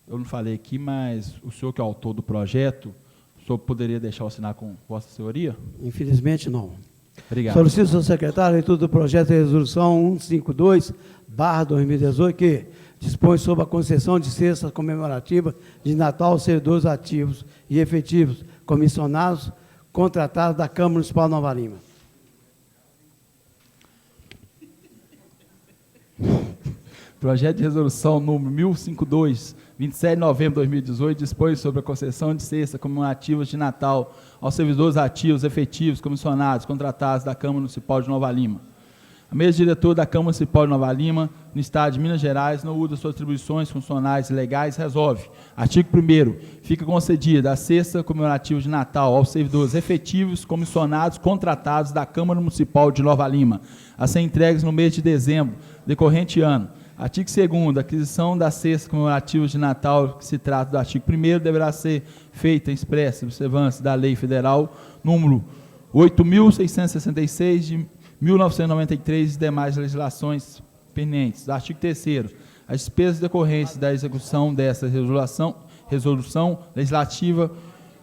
Eu não falei aqui, mas o senhor que é o autor do projeto, o senhor poderia deixar eu assinar com vossa senhoria? Infelizmente, não. Obrigado. Solicito ao secretário a leitura do projeto de resolução 152/2018, que dispõe sobre a concessão de cesta comemorativa de Natal aos servidores ativos e efetivos, comissionados, contratados da Câmara Municipal de Nova Lima. Projeto de resolução número 1052, 27 de novembro de 2018, dispõe sobre a concessão de cestas comemorativas de Natal aos servidores ativos, efetivos, comissionados, contratados da Câmara Municipal de Nova Lima. A mesa diretora da Câmara Municipal de Nova Lima, no Estado de Minas Gerais, no uso das suas atribuições funcionais e legais, resolve. Artigo 1º. Fica concedida a cesta comemorativa de Natal aos servidores efetivos, comissionados, contratados da Câmara Municipal de Nova Lima, a ser entregues no mês de dezembro, decorrente ano. Artigo 2º. A aquisição das cestas comemorativas de Natal, que se trata do artigo 1º, deverá ser feita em expressa observância da Lei Federal número 8.666 de 1993 e demais legislações pertinentes. Artigo 3º. As despesas decorrentes da execução dessa resolução legislativa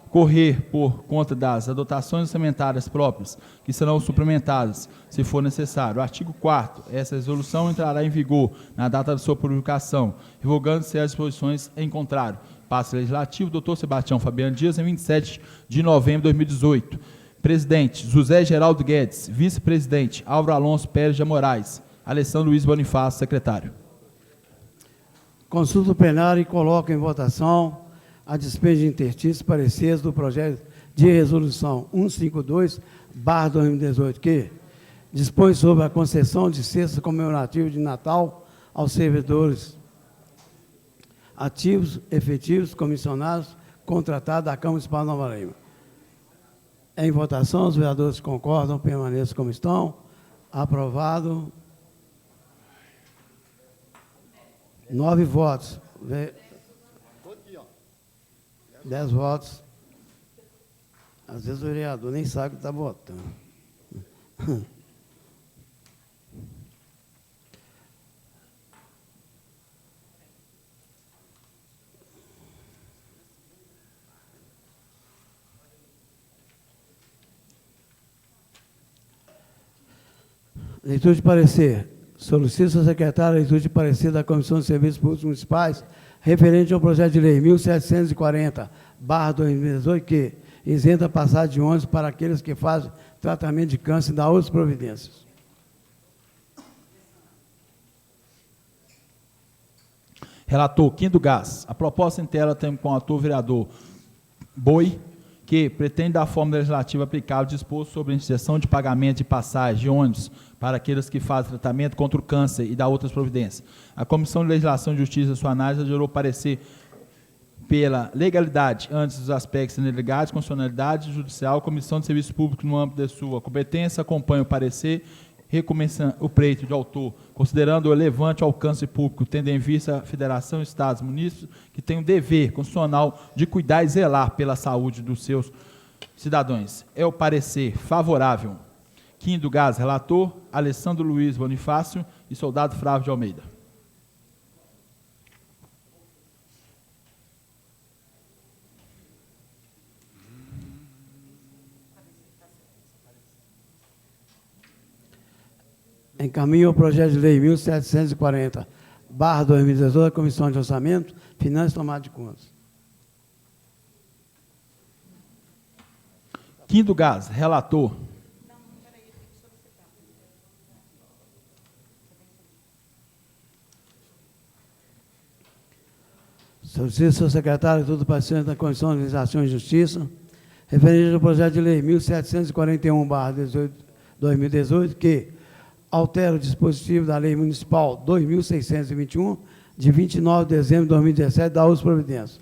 correr por conta das dotações orçamentárias próprias, que serão suplementadas, se for necessário. Artigo 4º. Essa resolução entrará em vigor na data da sua publicação, revogando-se as disposições em contrário. Passo legislativo, Dr. Sebastião Fabiano Dias, em 27 de novembro de 2018. Presidente, José Geraldo Guedes. Vice-presidente, Álvaro Alonso Pérez de Moraes. Alessandro Luiz Bonifácio, secretário. Consulta o plenário e coloca em votação a dispensa de interstícios e pareceres do projeto de resolução 152/2018, que dispõe sobre a concessão de cesta comemorativa de Natal aos servidores ativos, efetivos, comissionados, contratados da Câmara Municipal de Nova Lima. Em votação, os vereadores concordam, permaneçam como estão. Aprovado. 9 votos. 10 votos. Às vezes o vereador nem sabe o que está votando. Leitura de parecer. Solicito ao secretário a leitura de parecer da Comissão de Serviços Públicos Municipais referente ao projeto de lei 1740/2018, que isenta a passagem de ônibus para aqueles que fazem tratamento de câncer e dá outras providências. Relator Quinto Gás. A proposta em tela tem com o autor vereador Boi, que pretende dar a forma legislativa aplicável disposto sobre a iniciação de pagamento de passagem de ônibus para aqueles que fazem tratamento contra o câncer e dá outras providências. A Comissão de Legislação e Justiça, sua análise, gerou parecer pela legalidade antes dos aspectos de legalidade, constitucionalidade judicial. A Comissão de Serviços Públicos, no âmbito de sua competência, acompanha o parecer, recomeçando o pleito de autor, considerando o relevante alcance público, tendo em vista a Federação, Estados, municípios, que tem o dever constitucional de cuidar e zelar pela saúde dos seus cidadãos. É o parecer favorável. Quinto Gás, relator, Alessandro Luiz Bonifácio e Soldado Flávio de Almeida. Encaminho o projeto de lei 1740/2018 da Comissão de Orçamento, Finanças e Tomada de Contas. Quinto Gás, relator. Solicito ao secretário de tudo paciente da Comissão de Legislação e Justiça, referente ao projeto de lei 1741/2018, que altera o dispositivo da Lei Municipal 2621, de 29 de dezembro de 2017, da outras providências.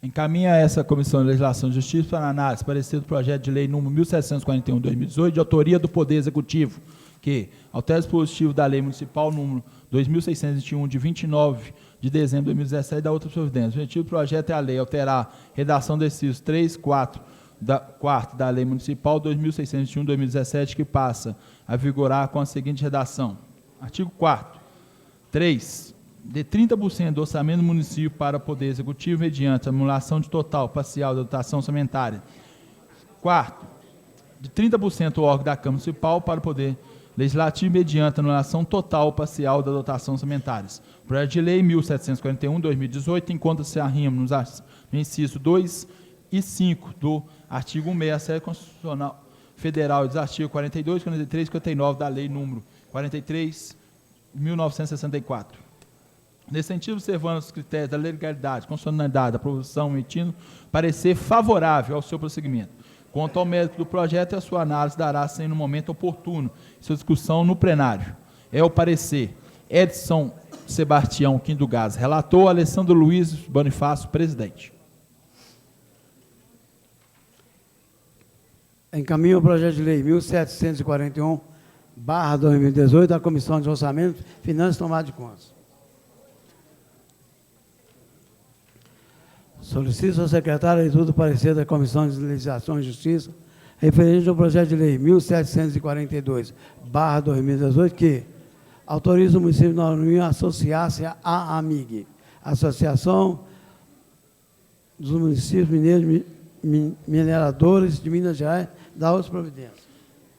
Encaminha essa Comissão de Legislação e Justiça para análise parecer do projeto de lei número 1741/2018, de autoria do Poder Executivo, que altera o dispositivo da Lei Municipal número 2621, de 29 de dezembro de 2017, da outras providências. O objetivo do projeto é a lei alterar redação dos incisos 3, 4 da Lei Municipal 2621/2017, que passa a vigorar com a seguinte redação. Artigo 4º. 3. De 30% do orçamento do município para o Poder Executivo mediante anulação de total parcial da dotação orçamentária. 4º. de 30% do órgão da Câmara Municipal para o Poder Legislativo mediante anulação total ou parcial da dotação orçamentárias. O projeto de lei 1741/2018 encontra-se arrimo nos incisos 2 e 5 do artigo 167 Constitucional Federal e dos artigos 42, 43 e 59 da Lei número 43.1964. Nesse sentido, observando os critérios da legalidade, constitucionalidade, da proposição, emitindo parecer favorável ao seu prosseguimento. Quanto ao mérito do projeto, a sua análise dará-se no momento oportuno, sua discussão no plenário. É o parecer. Edson Sebastião Quinto Gás, relator. Alessandro Luiz Bonifácio, presidente. Encaminho o projeto de lei 1741/2018 da Comissão de Orçamento, Finanças e Tomada de Contas. Solicito ao secretário a leitura do parecer da Comissão de Legislação e Justiça referente ao projeto de lei 1742/2018 que autoriza o município de Nova Lima a associar-se à AMIG, Associação dos Municípios Mineiros Mineradores de Minas Gerais, da outras providências.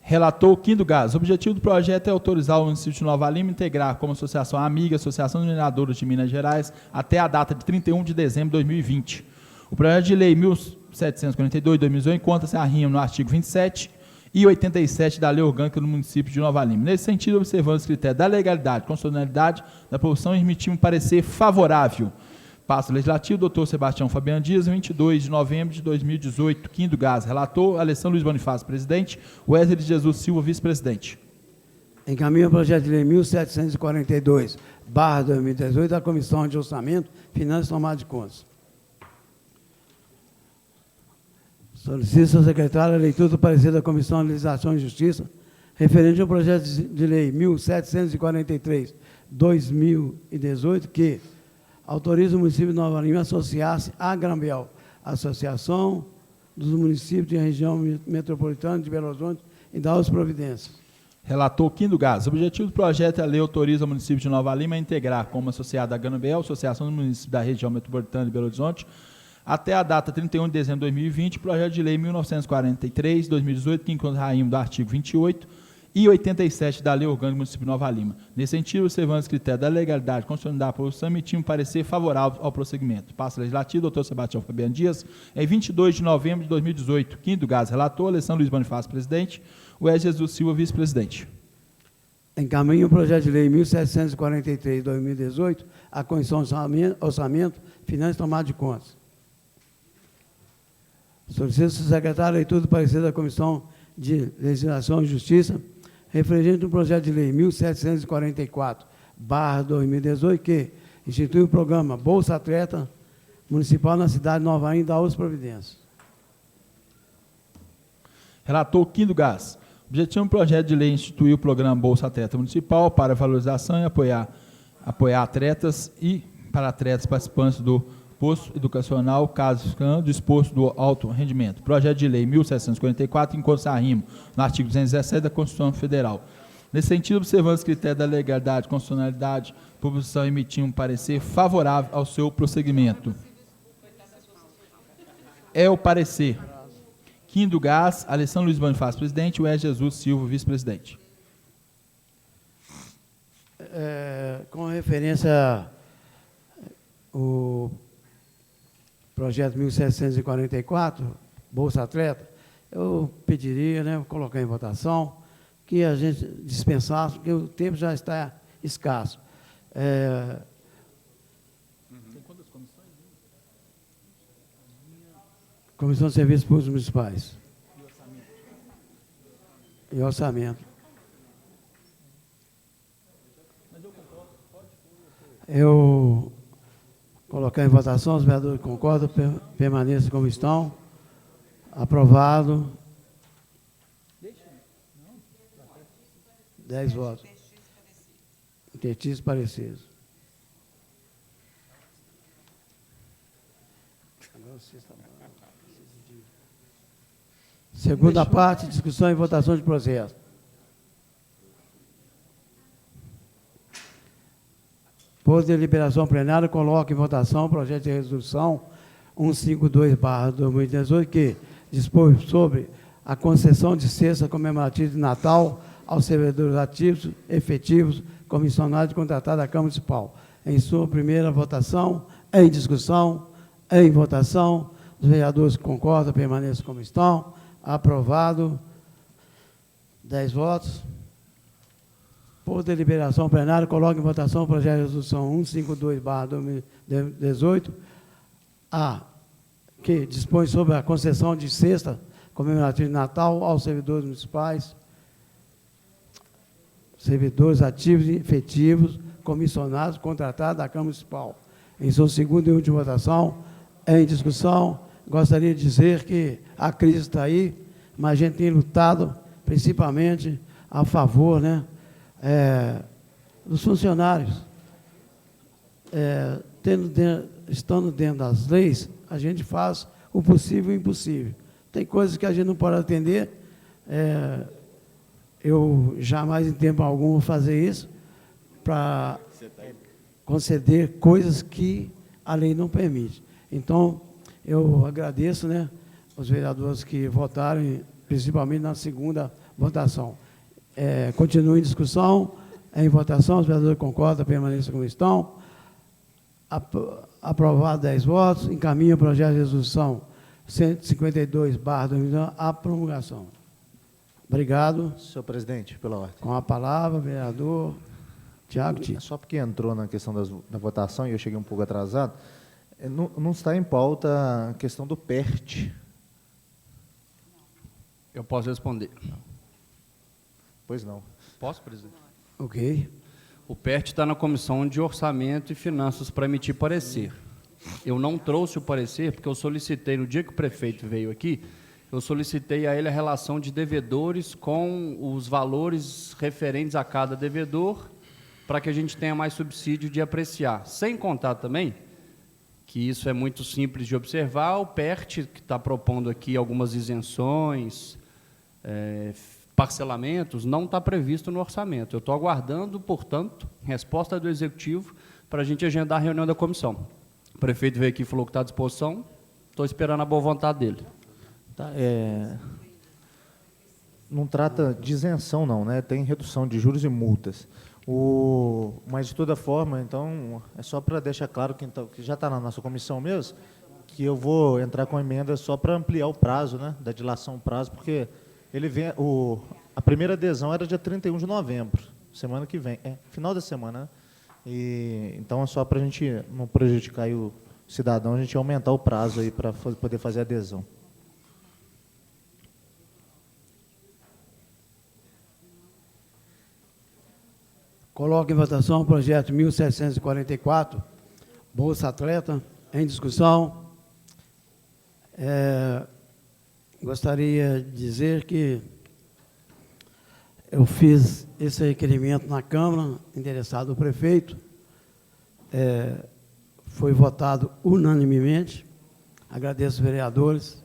Relator Quinto Gás. O objetivo do projeto é autorizar o município de Nova Lima a integrar como associação amiga, Associação de Mineradores de Minas Gerais, até a data de 31 de dezembro de 2020. O projeto de lei 1742/2018 encontra-se arrimo no artigo 27 e 87 da Lei Orgânica do município de Nova Lima. Nesse sentido, observando os critérios da legalidade, constitucionalidade da proposição, emitimos um parecer favorável. Passo Legislativo, doutor Sebastião Fabiano Dias, 22 de novembro de 2018, Quinto Gás. Relator, Alessandro Luiz Bonifácio, presidente. Wesley de Jesus Silva, vice-presidente. Encaminho o projeto de lei 1742/2018 da Comissão de Orçamento, Finanças e Tomada de Contas. Solicito ao secretário a leitura do parecer da Comissão de Legislação e Justiça referente ao projeto de lei 1743/2018 que autoriza o município de Nova Lima a associar-se à Grambel, Associação dos Municípios de Região Metropolitana de Belo Horizonte, e dar as providências. Relator Quinto Gás. O objetivo do projeto é a lei autoriza o município de Nova Lima a integrar como associada à Grambel, Associação dos Municípios da Região Metropolitana de Belo Horizonte, até a data 31 de dezembro de 2020, o projeto de lei 1943/2018, que encontra arrimo do artigo 28 e 87 da Lei Orgânica do município de Nova Lima. Nesse sentido, observando os critérios da legalidade, constitucionalidade da proposição, emitimos um parecer favorável ao prosseguimento. Passo Legislativo, doutor Sebastião Fabiano Dias, em 22 de novembro de 2018. Quinto Gás, relator. Alessandro Luiz Bonifácio, presidente. Wesley Jesus Silva, vice-presidente. Encaminho o projeto de lei 1743/2018 à Comissão de Orçamento, Finanças e Tomada de Contas. Solicito ao secretário a leitura do parecer da Comissão de Legislação e Justiça referente ao projeto de lei 1744/2018 que institui o programa Bolsa Atleta Municipal na cidade de Nova Lima e dá outras providências. Relator Quinto Gás. O objetivo do projeto de lei é instituir o programa Bolsa Atleta Municipal para valorização e apoiar atletas e para atletas participantes do posto educacional, caso disposto do alto rendimento. Projeto de lei 1744, encontra arrimo no artigo 217 da Constituição Federal. Nesse sentido, observando os critérios da legalidade, constitucionalidade, a proposição emitiu um parecer favorável ao seu prosseguimento. É o parecer. Quinto Gás, Alessandro Luiz Bonifácio, presidente, Wesley Jesus Silva, vice-presidente. Com referência ao projeto 1744, Bolsa Atleta, eu pediria, vou colocar em votação, que a gente dispensasse, porque o tempo já está escasso. Tem quantas comissões? Comissão de Serviços Públicos Municipais. E orçamento. Eu colocar em votação, os vereadores concordam, permaneçam como estão. Aprovado. 10 votos. Intertícios parecidos. Segunda parte, discussão e votação de processo. Por deliberação plenária, coloco em votação o projeto de resolução 152/2018, que dispõe sobre a concessão de cesta comemorativa de Natal aos servidores ativos, efetivos, comissionados e contratados da Câmara Municipal. Em sua primeira votação, em discussão, em votação, os vereadores que concordam permaneçam como estão. Aprovado. 10 votos. Por deliberação plenária, coloco em votação o projeto de resolução 152/2018, que dispõe sobre a concessão de cesta comemorativa de Natal aos servidores municipais, servidores ativos e efetivos, comissionados, contratados da Câmara Municipal. Em sua segunda e última votação, em discussão, gostaria de dizer que a crise está aí, mas a gente tem lutado principalmente a favor, né, dos funcionários. Estando dentro das leis, a gente faz o possível e o impossível. Tem coisas que a gente não pode atender. Eu jamais, em tempo algum, vou fazer isso para conceder coisas que a lei não permite. Então, eu agradeço, né, os vereadores que votaram, principalmente na segunda votação. Continua em discussão, em votação, os vereadores concordam, permaneçam como estão. Aprovado 10 votos, encaminha o projeto de resolução 152/2019 à promulgação. Obrigado. Senhor presidente, pela ordem. Com a palavra, vereador Tiago Tito. Só porque entrou na questão da votação e eu cheguei um pouco atrasado, não está em pauta a questão do PERT. Eu posso responder. Pois não. Posso, presidente? Ok. O PERT está na Comissão de Orçamento e Finanças para emitir parecer. Eu não trouxe o parecer porque eu solicitei, no dia que o prefeito veio aqui, eu solicitei a ele a relação de devedores com os valores referentes a cada devedor, para que a gente tenha mais subsídio de apreciar. Sem contar também, que isso é muito simples de observar, o PERT, que está propondo aqui algumas isenções, parcelamentos, não está previsto no orçamento. Eu estou aguardando, portanto, resposta do Executivo para a gente agendar a reunião da comissão. O prefeito veio aqui e falou que está à disposição, estou esperando a boa vontade dele. Tá, não trata de isenção, não, né? Tem redução de juros e multas. Mas, de toda forma, então, é só para deixar claro que já está na nossa comissão mesmo, que eu vou entrar com a emenda só para ampliar o prazo, né, da dilação do prazo, porque ele vem, a primeira adesão era dia 31 de novembro, semana que vem, final da semana, né? Então é só para a gente não prejudicar aí o cidadão, a gente aumentar o prazo aí para poder fazer a adesão. Coloco em votação o projeto 1744, Bolsa Atleta, em discussão. Gostaria de dizer que eu fiz esse requerimento na Câmara, endereçado ao prefeito, foi votado unanimemente, agradeço os vereadores,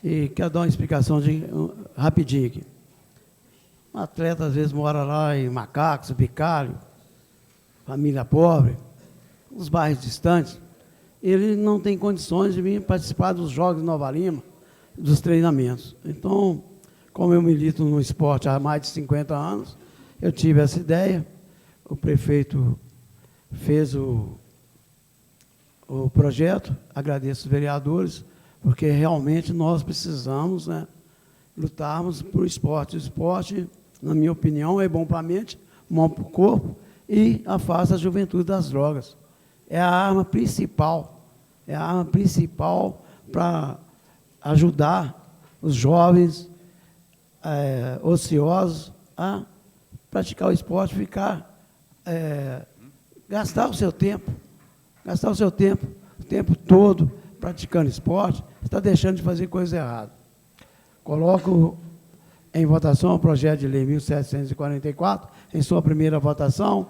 e quero dar uma explicação rapidinho aqui. Um atleta, às vezes, mora lá em Macacos, Bicalho, família pobre, nos bairros distantes, ele não tem condições de vir participar dos Jogos de Nova Lima, dos treinamentos. Então, como eu milito no esporte há mais de 50 anos, eu tive essa ideia, o prefeito fez o projeto, agradeço os vereadores, porque realmente nós precisamos, né, lutarmos por esporte. O esporte, na minha opinião, é bom para a mente, bom para o corpo e afasta a juventude das drogas. É a arma principal para ajudar os jovens ociosos a praticar o esporte, gastar o seu tempo o tempo todo praticando esporte, está deixando de fazer coisa errada. Coloco em votação o projeto de lei 1744, em sua primeira votação.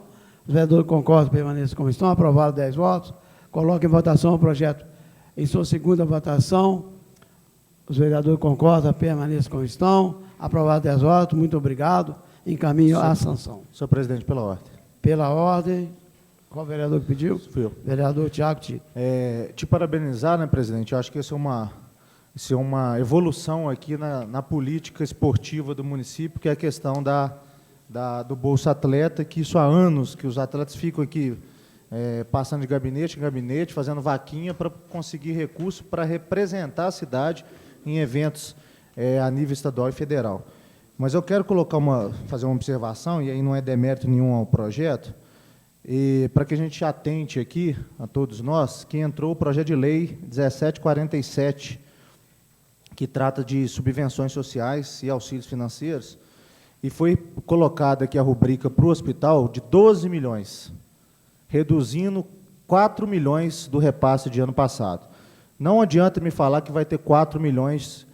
Os vereadores concordam, permaneçam como estão, aprovado 10 votos. Coloco em votação o projeto em sua segunda votação. Os vereadores concordam, permaneçam como estão, aprovado 10 votos, muito obrigado. Encaminho a sanção. Senhor presidente, pela ordem. Pela ordem. Qual vereador que pediu? Fui eu. Vereador Tiago Tito. Te parabenizar, né, presidente? Eu acho que essa é ser uma evolução aqui na política esportiva do município, que é a questão do Bolsa Atleta, que isso há anos que os atletas ficam aqui passando de gabinete em gabinete, fazendo vaquinha para conseguir recurso para representar a cidade em eventos a nível estadual e federal. Mas eu quero fazer uma observação, e aí não é demérito nenhum ao projeto, para que a gente atente aqui, a todos nós, que entrou o projeto de lei 1747, que trata de subvenções sociais e auxílios financeiros, e foi colocada aqui a rubrica para o hospital de 12 milhões, reduzindo 4 milhões do repasse de ano passado. Não adianta me falar que vai ter 4 milhões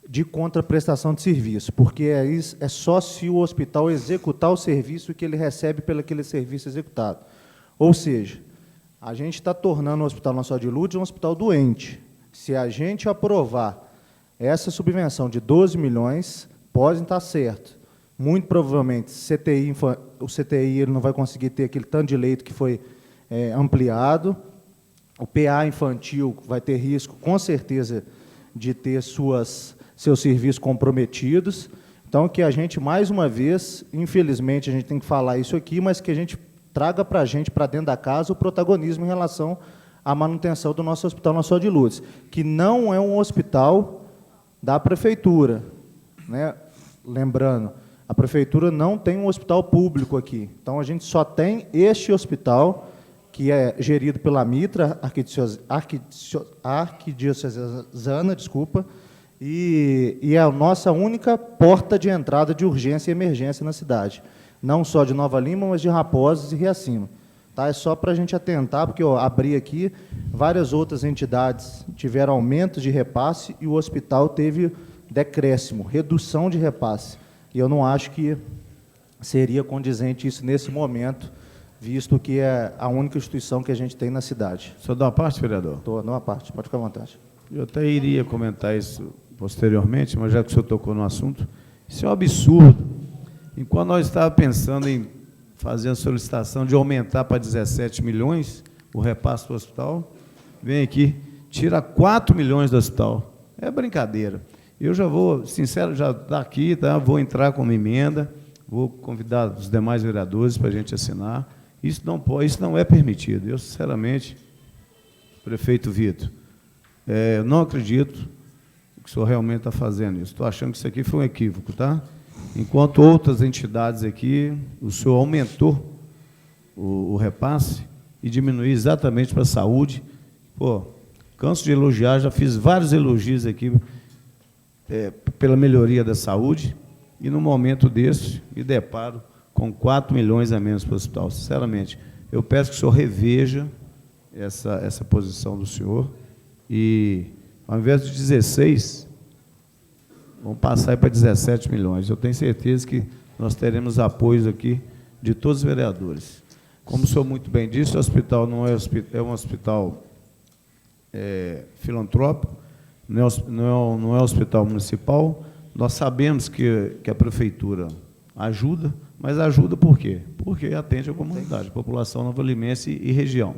de contraprestação de serviço, porque é só se o hospital executar o serviço que ele recebe pelo aquele serviço executado. Ou seja, a gente está tornando o Hospital Nossa Senhora de Lourdes um hospital doente. Se a gente aprovar essa subvenção de 12 milhões, pode estar certo. Muito provavelmente, o CTI ele não vai conseguir ter aquele tanto de leito que foi ampliado. O PA infantil vai ter risco, com certeza, de ter seus serviços comprometidos. Então, que a gente, mais uma vez, infelizmente, a gente tem que falar isso aqui, mas que a gente traga para a gente, para dentro da casa, o protagonismo em relação à manutenção do nosso Hospital Nossa Senhora de Lourdes, que não é um hospital da Prefeitura, né? Lembrando, a Prefeitura não tem um hospital público aqui. Então, a gente só tem este hospital, que é gerido pela Mitra Arquidiocesana, e é a nossa única porta de entrada de urgência e emergência na cidade. Não só de Nova Lima, mas de Raposos e Riacima. Tá? É só para a gente atentar, porque eu abri aqui, várias outras entidades tiveram aumento de repasse e o hospital teve decréscimo, redução de repasse. E eu não acho que seria condizente isso nesse momento, visto que é a única instituição que a gente tem na cidade. O senhor dá uma parte, vereador? Estou dando uma parte, pode ficar à vontade. Eu até iria comentar isso posteriormente, mas já que o senhor tocou no assunto, isso é um absurdo. Enquanto nós estávamos pensando em fazer a solicitação de aumentar para 17 milhões o repasse do hospital, vem aqui, tira 4 milhões do hospital. É brincadeira. Eu já vou, sincero, já daqui, tá? Vou entrar com uma emenda, vou convidar os demais vereadores para a gente assinar. Isso não pode, isso não é permitido. Eu, sinceramente, prefeito Vitor, eu não acredito que o senhor realmente está fazendo isso. Estou achando que isso aqui foi um equívoco, tá? Enquanto outras entidades aqui, o senhor aumentou o repasse e diminuiu exatamente para a saúde. Pô, canso de elogiar, já fiz vários elogios aqui pela melhoria da saúde, e no momento desse me deparo com 4 milhões a menos para o hospital. Sinceramente, eu peço que o senhor reveja essa posição do senhor e, ao invés de 16, vamos passar para 17 milhões. Eu tenho certeza que nós teremos apoios aqui de todos os vereadores. Como o senhor muito bem disse, o hospital não é um hospital filantrópico, não é um hospital municipal. Nós sabemos que a prefeitura ajuda, mas ajuda por quê? Porque atende a comunidade, a população novalimense e região.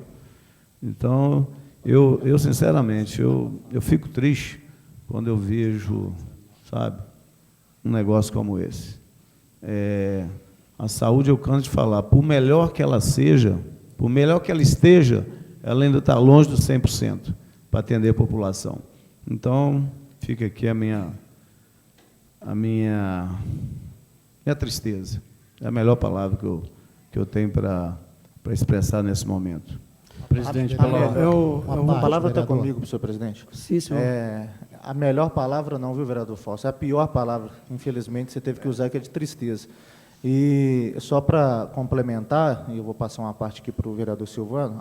Então, eu sinceramente, eu fico triste quando eu vejo, sabe, um negócio como esse. A saúde, eu canso de falar, por melhor que ela seja, por melhor que ela esteja, ela ainda está longe dos 100% para atender a população. Então, fica aqui a minha tristeza. É a melhor palavra que eu tenho para expressar nesse momento. Presidente, a palavra está comigo, senhor presidente. Sim, senhor. A melhor palavra não, viu, vereador Fausto? É a pior palavra, infelizmente, você teve que usar, que é de tristeza. E só para complementar, e eu vou passar uma parte aqui para o vereador Silvano,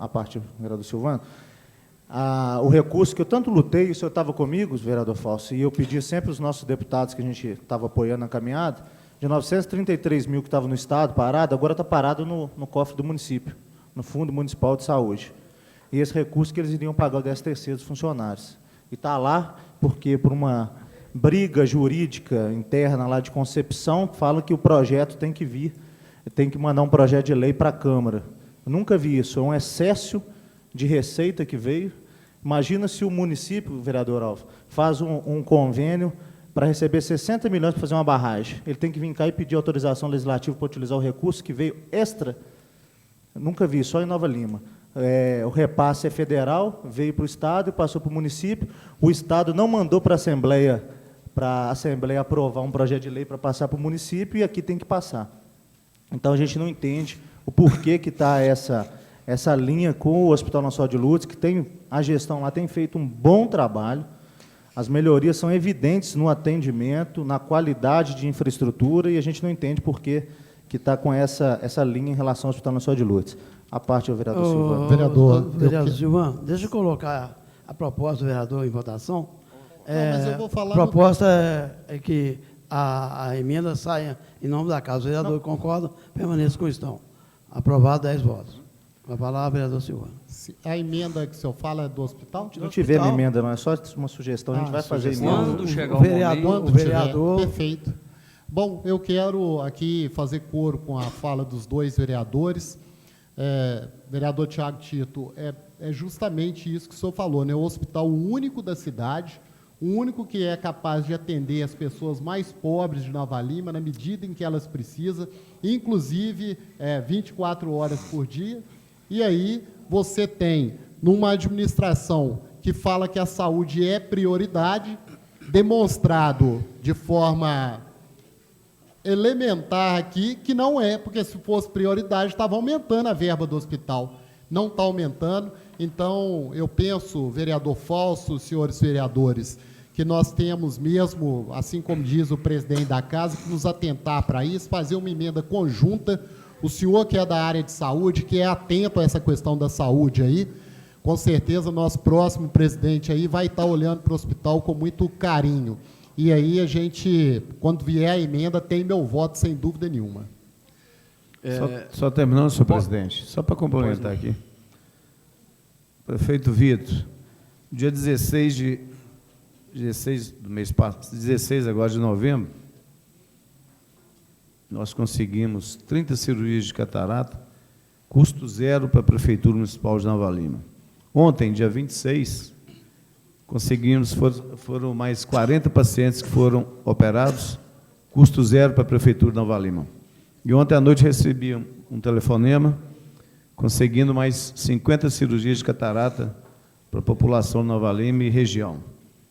o recurso que eu tanto lutei, o senhor estava comigo, vereador Fausto, e eu pedi sempre aos nossos deputados que a gente estava apoiando na caminhada, de 933 mil que estava no Estado, parado, agora está parado no cofre do município, no Fundo Municipal de Saúde. E esse recurso que eles iriam pagar o 13º dos funcionários. E está lá porque, por uma briga jurídica interna lá de concepção, fala que o projeto tem que vir, tem que mandar um projeto de lei para a Câmara. Eu nunca vi isso, é um excesso de receita que veio Imagina se o município, vereador Alves, faz um convênio para receber 60 milhões para fazer uma barragem. Ele tem que vir cá e pedir autorização legislativa para utilizar o recurso que veio extra. Nunca vi, só em Nova Lima. O repasse é federal, veio para o Estado e passou para o município. O Estado não mandou para a Assembleia aprovar um projeto de lei para passar para o município, e aqui tem que passar. Então, a gente não entende o porquê que está essa linha com o Hospital Nacional de Lourdes, que a gestão lá tem feito um bom trabalho. As melhorias são evidentes no atendimento, na qualidade de infraestrutura, e a gente não entende por que está com essa linha em relação ao Hospital Nacional de Lourdes. A parte do vereador Silvano. Vereador Silvano, deixa eu colocar a proposta do vereador em votação. Mas eu vou falar... A proposta é que a emenda saia em nome da casa. O vereador concorda, permaneça com o estão. Aprovado, 10 votos. Com a palavra, vereador Silvano. A emenda que o senhor fala é do hospital? Não tivemos emenda, não, é só uma sugestão, a gente vai fazer emenda. Quando chegar O vereador... Perfeito. Bom, eu quero aqui fazer coro com a fala dos dois vereadores. Vereador Tiago Tito, é justamente isso que o senhor falou, né? O hospital único da cidade, o único que é capaz de atender as pessoas mais pobres de Nova Lima, na medida em que elas precisam, inclusive 24 horas por dia. E aí você tem, numa administração que fala que a saúde é prioridade, demonstrado de forma elementar aqui que não é, porque se fosse prioridade estava aumentando a verba do hospital. Não está aumentando. Então, eu penso, vereador Falso, senhores vereadores, que nós temos mesmo, assim como diz o presidente da casa, que nos atentar para isso, fazer uma emenda conjunta. O senhor que é da área de saúde, que é atento a essa questão da saúde aí, com certeza nosso próximo presidente aí vai estar olhando para o hospital com muito carinho. E aí a gente, quando vier a emenda, tem meu voto sem dúvida nenhuma. Só terminando, senhor presidente, só para complementar aqui. Prefeito Vitor, dia 16 do mês passado, 16 agora de novembro, nós conseguimos 30 cirurgias de catarata, custo zero para a Prefeitura Municipal de Nova Lima. Ontem, dia 26, conseguimos, foram mais 40 pacientes que foram operados, custo zero para a Prefeitura de Nova Lima. E ontem à noite recebi um telefonema, conseguindo mais 50 cirurgias de catarata para a população de Nova Lima e região.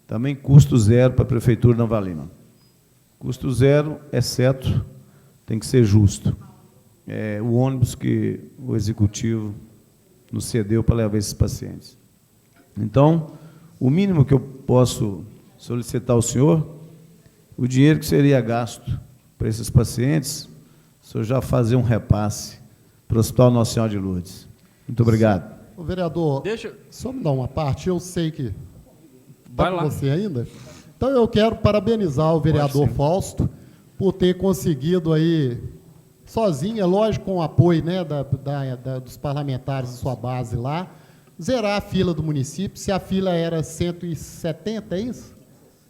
Também custo zero para a Prefeitura de Nova Lima. Custo zero, exceto, tem que ser justo. O ônibus que o Executivo nos cedeu para levar esses pacientes. Então, o mínimo que eu posso solicitar ao senhor, o dinheiro que seria gasto para esses pacientes, o senhor já fazer um repasse para o Hospital Nacional de Lourdes. Muito obrigado. O vereador, só me dá uma parte, eu sei que está com você ainda. Então, eu quero parabenizar o vereador Fausto por ter conseguido aí, sozinho, é lógico, com o apoio, né, dos parlamentares de sua base lá, zerar a fila do município. Se a fila era 170, é isso?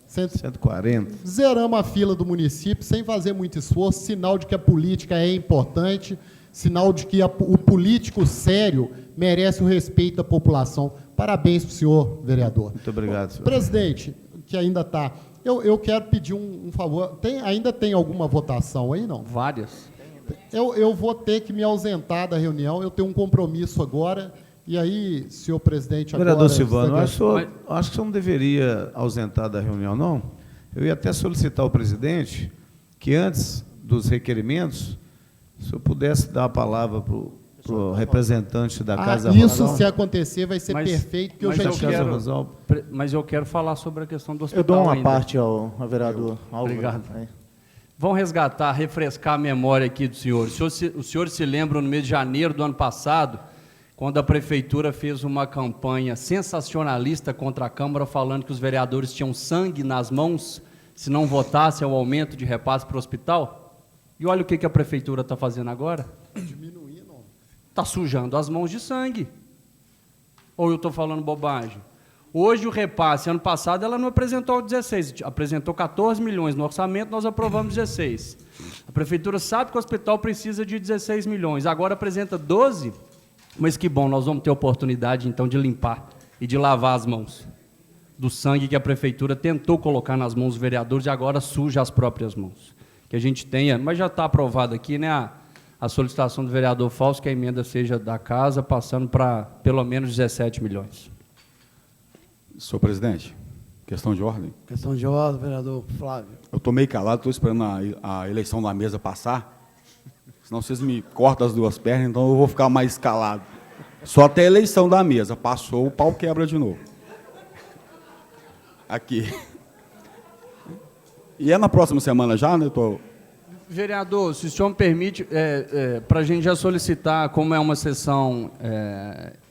140. Zeramos a fila do município sem fazer muito esforço, sinal de que a política é importante, sinal de que o político sério merece o respeito da população. Parabéns para o senhor, vereador. Muito obrigado, senhor. Presidente, que ainda está... Eu quero pedir um favor. Ainda tem alguma votação aí, não? Várias. Eu vou ter que me ausentar da reunião, eu tenho um compromisso agora. E aí, senhor presidente, agora... Vereador Silvano, acho que o senhor não deveria ausentar da reunião, não. Eu ia até solicitar ao presidente que, antes dos requerimentos, o senhor pudesse dar a palavra para o representante da Casa Isso, Rosal. se acontecer, vai ser perfeito, porque eu já tive... Mas eu quero falar sobre a questão do hospital. Eu dou uma ainda. parte ao vereador. Obrigado. Vamos resgatar, refrescar a memória aqui do senhor. O senhor se lembra, no mês de janeiro do ano passado, quando a Prefeitura fez uma campanha sensacionalista contra a Câmara, falando que os vereadores tinham sangue nas mãos se não votassem o aumento de repasse para o hospital? E olha o que a Prefeitura está fazendo agora. Diminuindo. Está sujando as mãos de sangue. Ou eu estou falando bobagem? Hoje o repasse, ano passado, ela não apresentou 16, apresentou 14 milhões no orçamento, nós aprovamos 16. A Prefeitura sabe que o hospital precisa de 16 milhões, agora apresenta 12, mas que bom, nós vamos ter oportunidade, então, de limpar e de lavar as mãos do sangue que a prefeitura tentou colocar nas mãos dos vereadores e agora suja as próprias mãos. Que a gente tenha, mas já está aprovado aqui, né, a solicitação do vereador Fausto, que a emenda seja da casa, passando para pelo menos 17 milhões. Senhor presidente, questão de ordem. Questão de ordem, vereador Flávio. Eu estou meio calado, estou esperando a eleição da mesa passar, senão vocês me cortam as duas pernas, então eu vou ficar mais calado. Só até a eleição da mesa. Passou, o pau quebra de novo. Aqui. E é na próxima semana já, né? Vereador, se o senhor me permite, para a gente já solicitar, como é uma sessão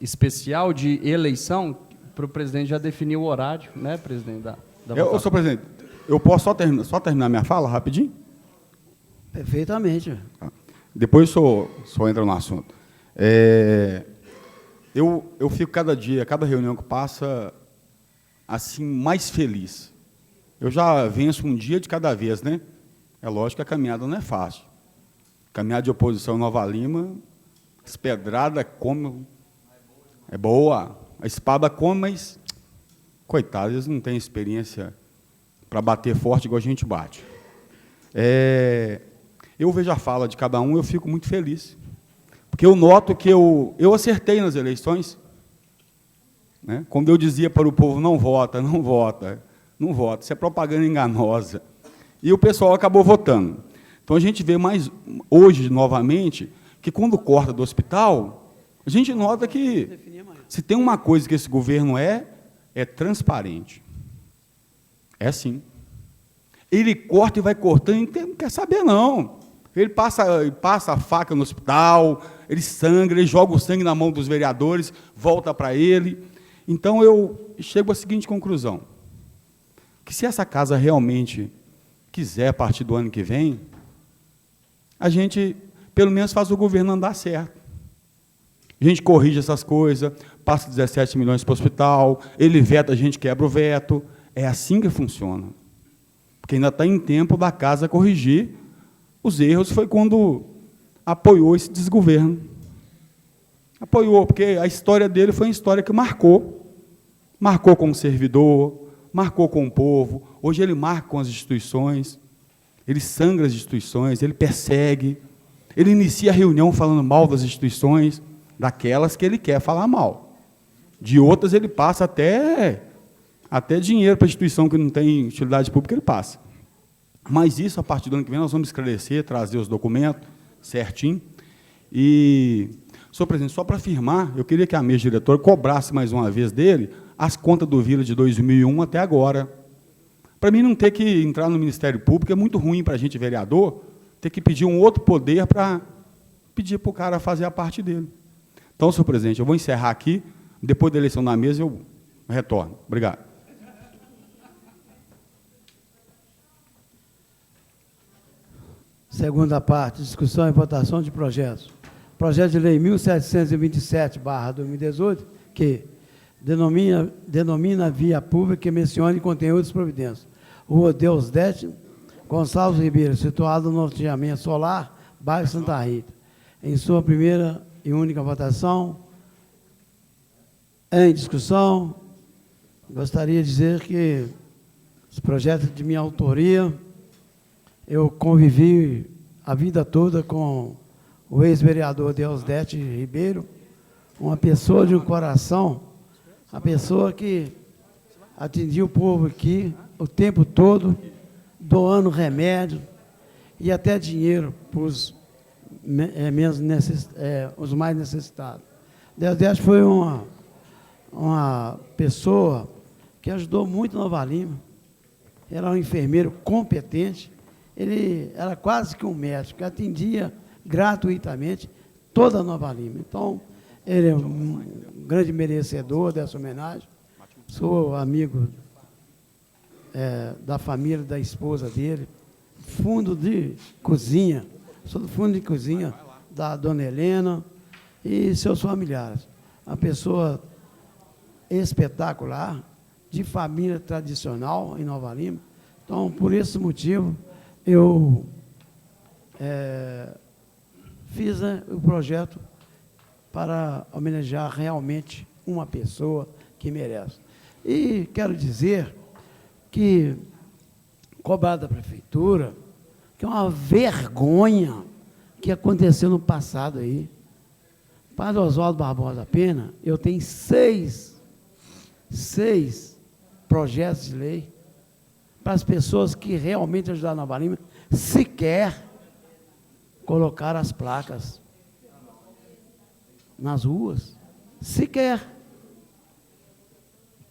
especial de eleição, para o presidente já definir o horário, né, presidente, da votação. Senhor presidente, eu posso só terminar minha fala rapidinho? Perfeitamente. Depois o senhor entra no assunto. Eu fico cada dia, cada reunião que passa, assim, mais feliz. Eu já venço um dia de cada vez, né? É lógico que a caminhada não é fácil. Caminhada de oposição em Nova Lima, as pedradas como é boa, a espada come, mas, coitados, eles não têm experiência para bater forte igual a gente bate. Eu vejo a fala de cada um, eu fico muito feliz. Porque eu noto que eu acertei nas eleições. Né? Quando eu dizia para o povo, não vota, não vota, não vota, isso é propaganda enganosa. E o pessoal acabou votando. Então, a gente vê mais hoje, novamente, que quando corta do hospital, a gente nota que, se tem uma coisa que esse governo é transparente. É sim. Ele corta e vai cortando, e não quer saber, não. Ele passa a faca no hospital, ele sangra, ele joga o sangue na mão dos vereadores, volta para ele. Então, eu chego à seguinte conclusão, que se essa casa realmente quiser, a partir do ano que vem, a gente, pelo menos, faz o governo andar certo. A gente corrige essas coisas, passa 17 milhões para o hospital, ele veta, a gente quebra o veto. É assim que funciona. Porque ainda está em tempo da casa corrigir os erros, foi quando apoiou esse desgoverno. Apoiou, porque a história dele foi uma história que marcou. Marcou como servidor, marcou com o povo, hoje ele marca com as instituições, ele sangra as instituições, ele persegue, ele inicia a reunião falando mal das instituições, daquelas que ele quer falar mal. De outras ele passa até dinheiro para a instituição que não tem utilidade pública, ele passa. Mas isso, a partir do ano que vem, nós vamos esclarecer, trazer os documentos certinho. E, senhor presidente, só para afirmar, eu queria que a mesa diretora cobrasse mais uma vez dele as contas do Vila de 2001 até agora. Para mim, não ter que entrar no Ministério Público é muito ruim para a gente, vereador, ter que pedir um outro poder para pedir para o cara fazer a parte dele. Então, senhor presidente, eu vou encerrar aqui, depois da eleição na mesa eu retorno. Obrigado. Segunda parte, discussão e votação de projetos. Projeto de lei 1727/2018, que denomina via pública e menciona e contém outras providências. Rua Deusdete Gonçalves Ribeiro, situado no loteamento solar, bairro Santa Rita. Em sua primeira e única votação, em discussão, gostaria de dizer que esse projeto de minha autoria, eu convivi a vida toda com o ex-vereador Deusdete Ribeiro, uma pessoa de um coração, a pessoa que atendia o povo aqui o tempo todo, doando remédio e até dinheiro para os mais necessitados. Deusdete foi uma pessoa que ajudou muito Nova Lima. Era um enfermeiro competente, ele era quase que um médico, que atendia gratuitamente toda a Nova Lima. Então, ele é um grande merecedor dessa homenagem. Sou amigo da família, da esposa dele, fundo de cozinha, sou do fundo de cozinha da dona Helena e seus familiares. Uma pessoa espetacular, de família tradicional em Nova Lima. Então, por esse motivo, eu fiz o projeto para homenagear realmente uma pessoa que merece. E quero dizer que cobrar da prefeitura, que é uma vergonha que aconteceu no passado aí. Padre Oswaldo Barbosa Pena, eu tenho seis projetos de lei para as pessoas que realmente ajudaram Nova Lima, sequer colocar as placas nas ruas, sequer.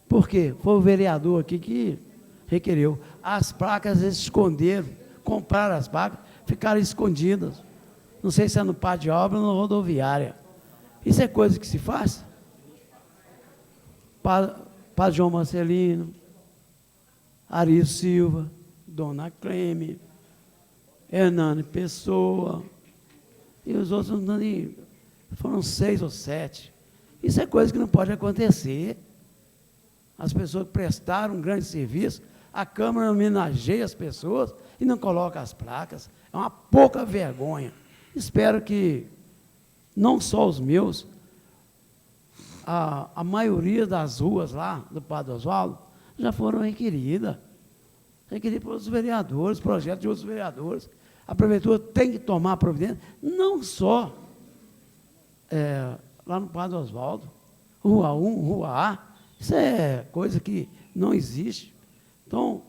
Por quê? Foi o vereador aqui que requeriu. As placas eles esconderam, compraram as placas, ficaram escondidas. Não sei se é no pátio de obra ou na rodoviária. Isso é coisa que se faz? Padre João Marcelino, Ari Silva, Dona Cleme, Hernani Pessoa, e os outros foram 6 ou 7. Isso é coisa que não pode acontecer. As pessoas prestaram um grande serviço, a Câmara homenageia as pessoas e não coloca as placas. É uma pouca vergonha. Espero que não só os meus, a maioria das ruas lá do Padre Oswaldo já foram requeridas pelos vereadores, projetos de outros vereadores. A prefeitura tem que tomar providência, não só lá no Padre Oswaldo, Rua 1, Rua A, isso é coisa que não existe. Então,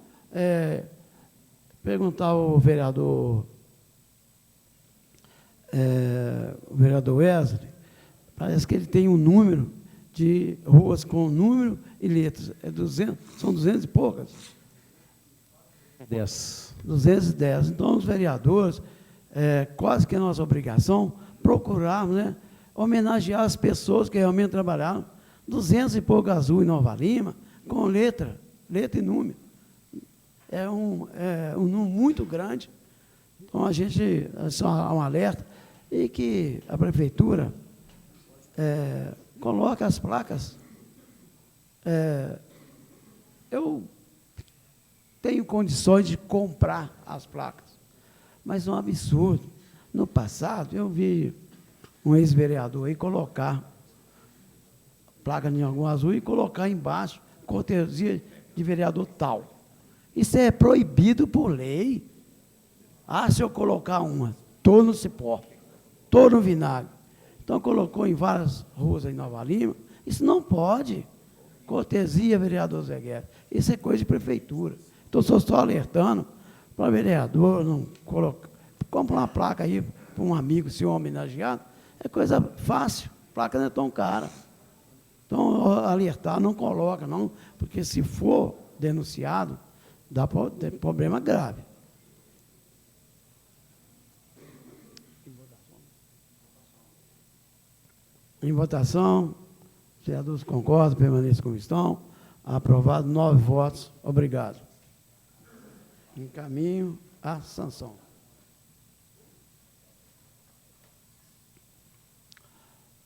perguntar ao vereador Wesley, parece que ele tem um número de ruas com número e letras. São 200 e poucas? 210. Então, os vereadores, quase que é nossa obrigação, procurarmos, né, homenagear as pessoas que realmente trabalharam. 200 e poucas ruas em Nova Lima, com letra e número. É um número muito grande. Então, a gente, só um alerta, e que a prefeitura coloque as placas. Eu tenho condições de comprar as placas, mas é um absurdo. No passado, eu vi um ex-vereador aí colocar placa em algumas ruas e colocar embaixo, cortesia de vereador tal. Isso é proibido por lei. Se eu colocar uma, estou no cipó, estou no vinagre. Então, colocou em várias ruas em Nova Lima. Isso não pode. Cortesia, vereador Zé Guerra. Isso é coisa de prefeitura. Então, só alertando para o vereador não colocar. Compra uma placa aí para um amigo seu homenageado. É coisa fácil. A placa não é tão cara. Então, alertar, não coloca, não, porque se for denunciado, dá problema grave. Em votação, os vereadores concordam, permaneçam como estão. Aprovado, 9 votos. Obrigado. Encaminho a sanção.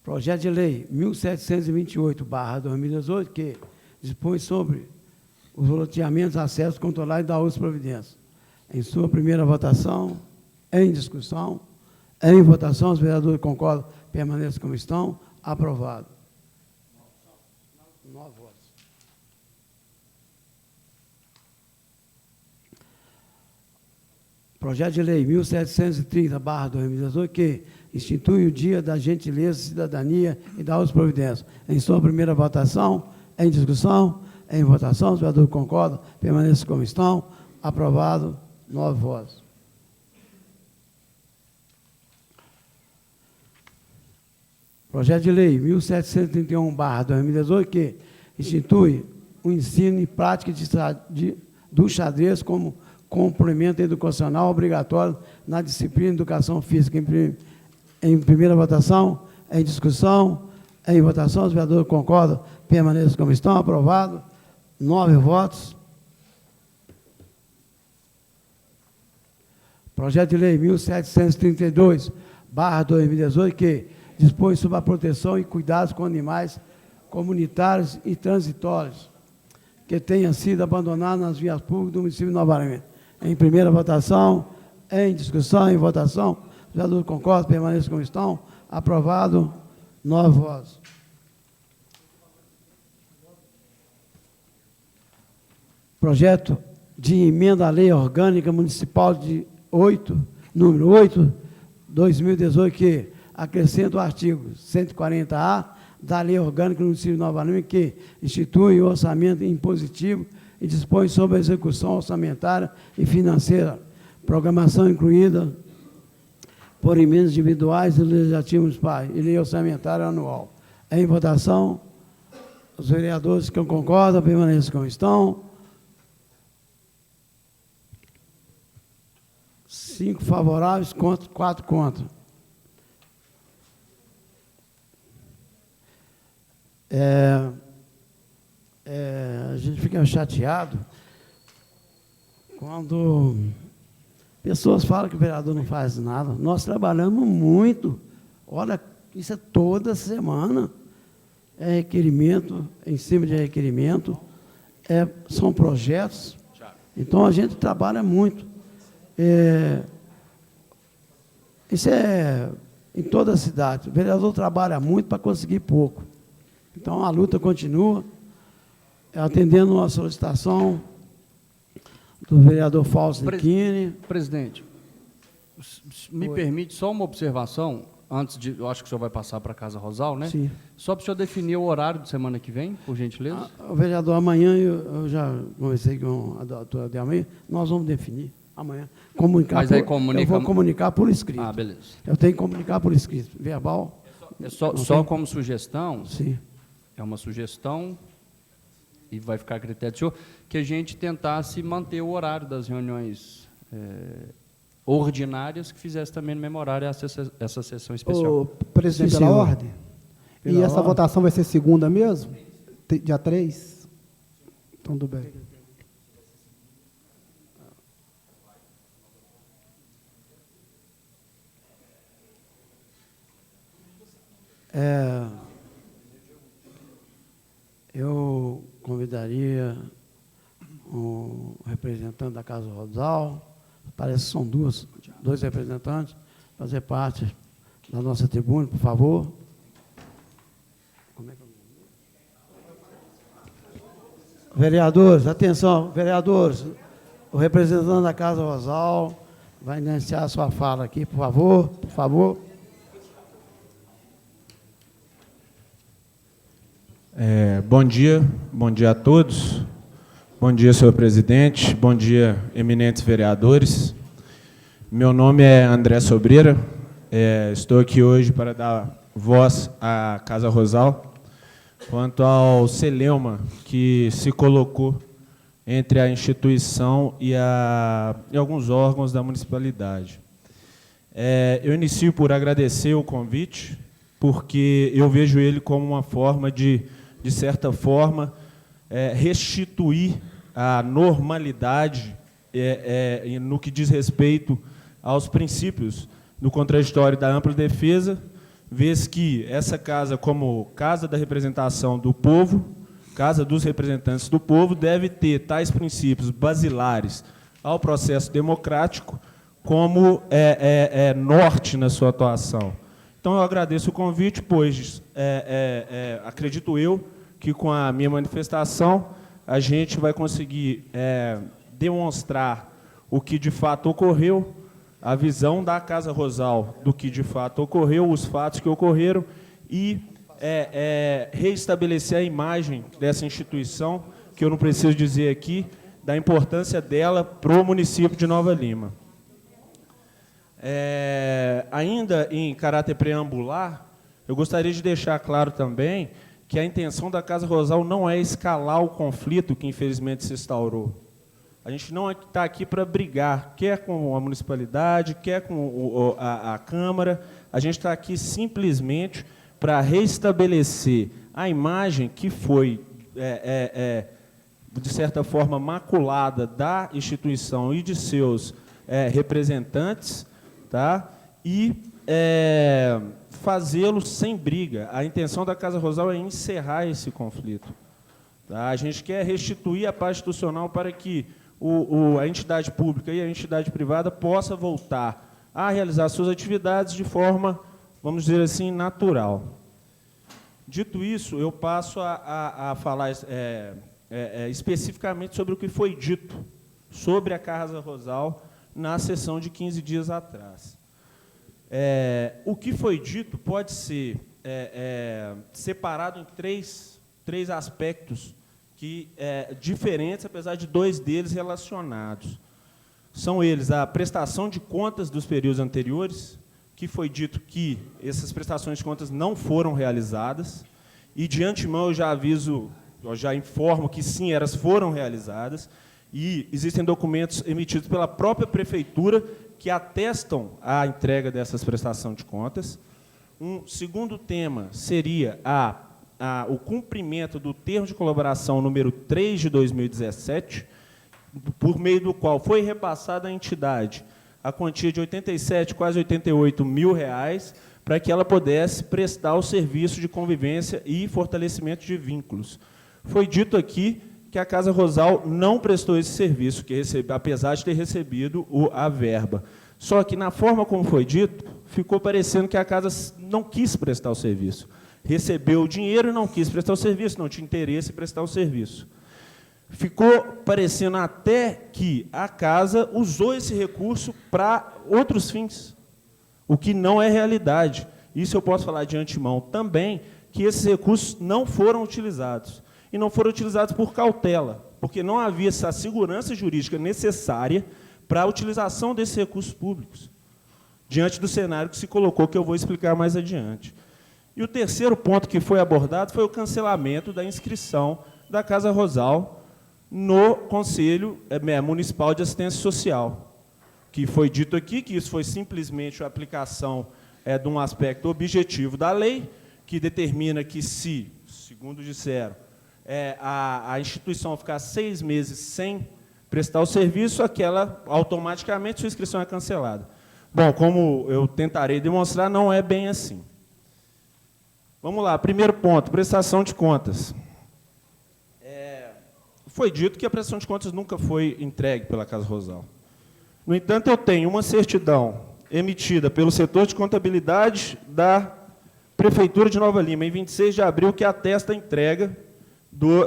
Projeto de Lei 1728/2018, que dispõe sobre os loteamentos, acessos controlados da outras providências. Em sua primeira votação, em discussão, em votação, os vereadores concordam, permaneçam como estão. Aprovado. 9 votos. Projeto de Lei 1730/2018, que institui o Dia da Gentileza, Cidadania e da outras providências. Em sua primeira votação, em discussão, em votação, os vereadores concordam, permaneçam como estão. Aprovado, 9 votos. Projeto de Lei 1731/2018, que institui o ensino e prática do xadrez como complemento educacional obrigatório na disciplina de Educação Física. Em primeira votação, em discussão, em votação, os vereadores concordam, permaneçam como estão. Aprovado, 9 votos. Projeto de Lei 1732/2018, que dispõe sobre a proteção e cuidados com animais comunitários e transitórios que tenham sido abandonados nas vias públicas do município de Nova Lima. Em primeira votação, em discussão, em votação, os vereadores concordam, permaneçam como estão. Aprovado, 9 votos. projeto de emenda à Lei Orgânica Municipal número 8, 2018, que acrescenta o artigo 140A da Lei Orgânica do Município de Nova Lima, que institui o orçamento impositivo e dispõe sobre a execução orçamentária e financeira, programação incluída por emendas individuais e legislativas municipais e lei orçamentária anual. Em votação, os vereadores que concordam permaneçam como estão. 5 favoráveis, 4 contra. A gente fica chateado quando pessoas falam que o vereador não faz nada. Nós trabalhamos muito. Olha, isso é toda semana. É requerimento, em cima de requerimento. São projetos. Então, a gente trabalha muito. Isso é em toda a cidade. O vereador trabalha muito para conseguir pouco. Então, a luta continua, atendendo a solicitação do vereador Fausto Nichini. Presidente, me permite só uma observação, antes de, eu acho que o senhor vai passar para a Casa Rosal, né? Sim. Só para o senhor definir o horário de semana que vem, por gentileza. O vereador, amanhã, eu já conversei com a doutora Delmir, nós vamos definir amanhã. Mas aí comunica... Eu vou comunicar por escrito. Ah, beleza. Eu tenho que comunicar por escrito. Verbal. Só como sugestão, sim. É uma sugestão, e vai ficar a critério do senhor, que a gente tentasse manter o horário das reuniões ordinárias, que fizesse também no mesmo horário essa sessão especial. Ô, presidente, pela ordem. E essa votação vai ser segunda mesmo? Dia 3? Então, tudo bem. Eu convidaria o representante da Casa Rosal, parece que são dois representantes, fazer parte da nossa tribuna, por favor. Vereadores, atenção, vereadores, o representante da Casa Rosal vai iniciar a sua fala aqui, por favor, por favor. Bom dia a todos. Bom dia, senhor presidente. Bom dia, eminentes vereadores. Meu nome é André Sobreira. Estou aqui hoje para dar voz à Casa Rosal quanto ao celeuma que se colocou entre a instituição e alguns órgãos da municipalidade. Eu inicio por agradecer o convite, porque eu vejo ele como uma forma de certa forma, restituir a normalidade no que diz respeito aos princípios do contraditório da ampla defesa, vez que essa casa, como casa da representação do povo, casa dos representantes do povo, deve ter tais princípios basilares ao processo democrático como norte na sua atuação. Então, eu agradeço o convite, pois acredito eu que com a minha manifestação a gente vai conseguir demonstrar o que de fato ocorreu, a visão da Casa Rosal do que de fato ocorreu, os fatos que ocorreram e reestabelecer a imagem dessa instituição, que eu não preciso dizer aqui, da importância dela para o município de Nova Lima. Ainda em caráter preambular, eu gostaria de deixar claro também que a intenção da Casa Rosal não é escalar o conflito que, infelizmente, se instaurou. A gente não está aqui para brigar, quer com a municipalidade, quer com a Câmara, a gente está aqui simplesmente para restabelecer a imagem que foi, de certa forma, maculada da instituição e de seus representantes, tá? E fazê-lo sem briga. A intenção da Casa Rosal é encerrar esse conflito. Tá? A gente quer restituir a paz institucional para que a entidade pública e a entidade privada possa voltar a realizar suas atividades de forma, vamos dizer assim, natural. Dito isso, eu passo a falar especificamente sobre o que foi dito sobre a Casa Rosal na sessão de 15 dias atrás. O que foi dito pode ser separado em três aspectos diferentes, apesar de dois deles relacionados. São eles a prestação de contas dos períodos anteriores, que foi dito que essas prestações de contas não foram realizadas, e de antemão eu já informo que sim, elas foram realizadas, e existem documentos emitidos pela própria Prefeitura que atestam a entrega dessas prestações de contas. Um segundo tema seria o cumprimento do termo de colaboração número 3 de 2017, por meio do qual foi repassada à entidade a quantia de R$ 87, quase R$ 88 mil, para que ela pudesse prestar o serviço de convivência e fortalecimento de vínculos. Foi dito aqui que a Casa Rosal não prestou esse serviço, apesar de ter recebido a verba. Só que, na forma como foi dito, ficou parecendo que a casa não quis prestar o serviço. Recebeu o dinheiro e não quis prestar o serviço, não tinha interesse em prestar o serviço. Ficou parecendo até que a casa usou esse recurso para outros fins, o que não é realidade. Isso eu posso falar de antemão também, que esses recursos não foram utilizados. E não foram utilizados por cautela, porque não havia essa segurança jurídica necessária para a utilização desses recursos públicos, diante do cenário que se colocou, que eu vou explicar mais adiante. E o terceiro ponto que foi abordado foi o cancelamento da inscrição da Casa Rosal no Conselho Municipal de Assistência Social, que foi dito aqui que isso foi simplesmente a aplicação de um aspecto objetivo da lei, que determina que, se, segundo disseram, a instituição ficar 6 meses sem prestar o serviço, automaticamente sua inscrição é cancelada. Bom, como eu tentarei demonstrar, não é bem assim. Vamos lá, primeiro ponto, prestação de contas. Foi dito que a prestação de contas nunca foi entregue pela Casa Rosal. No entanto, eu tenho uma certidão emitida pelo setor de contabilidade da Prefeitura de Nova Lima, em 26 de abril, que atesta a entrega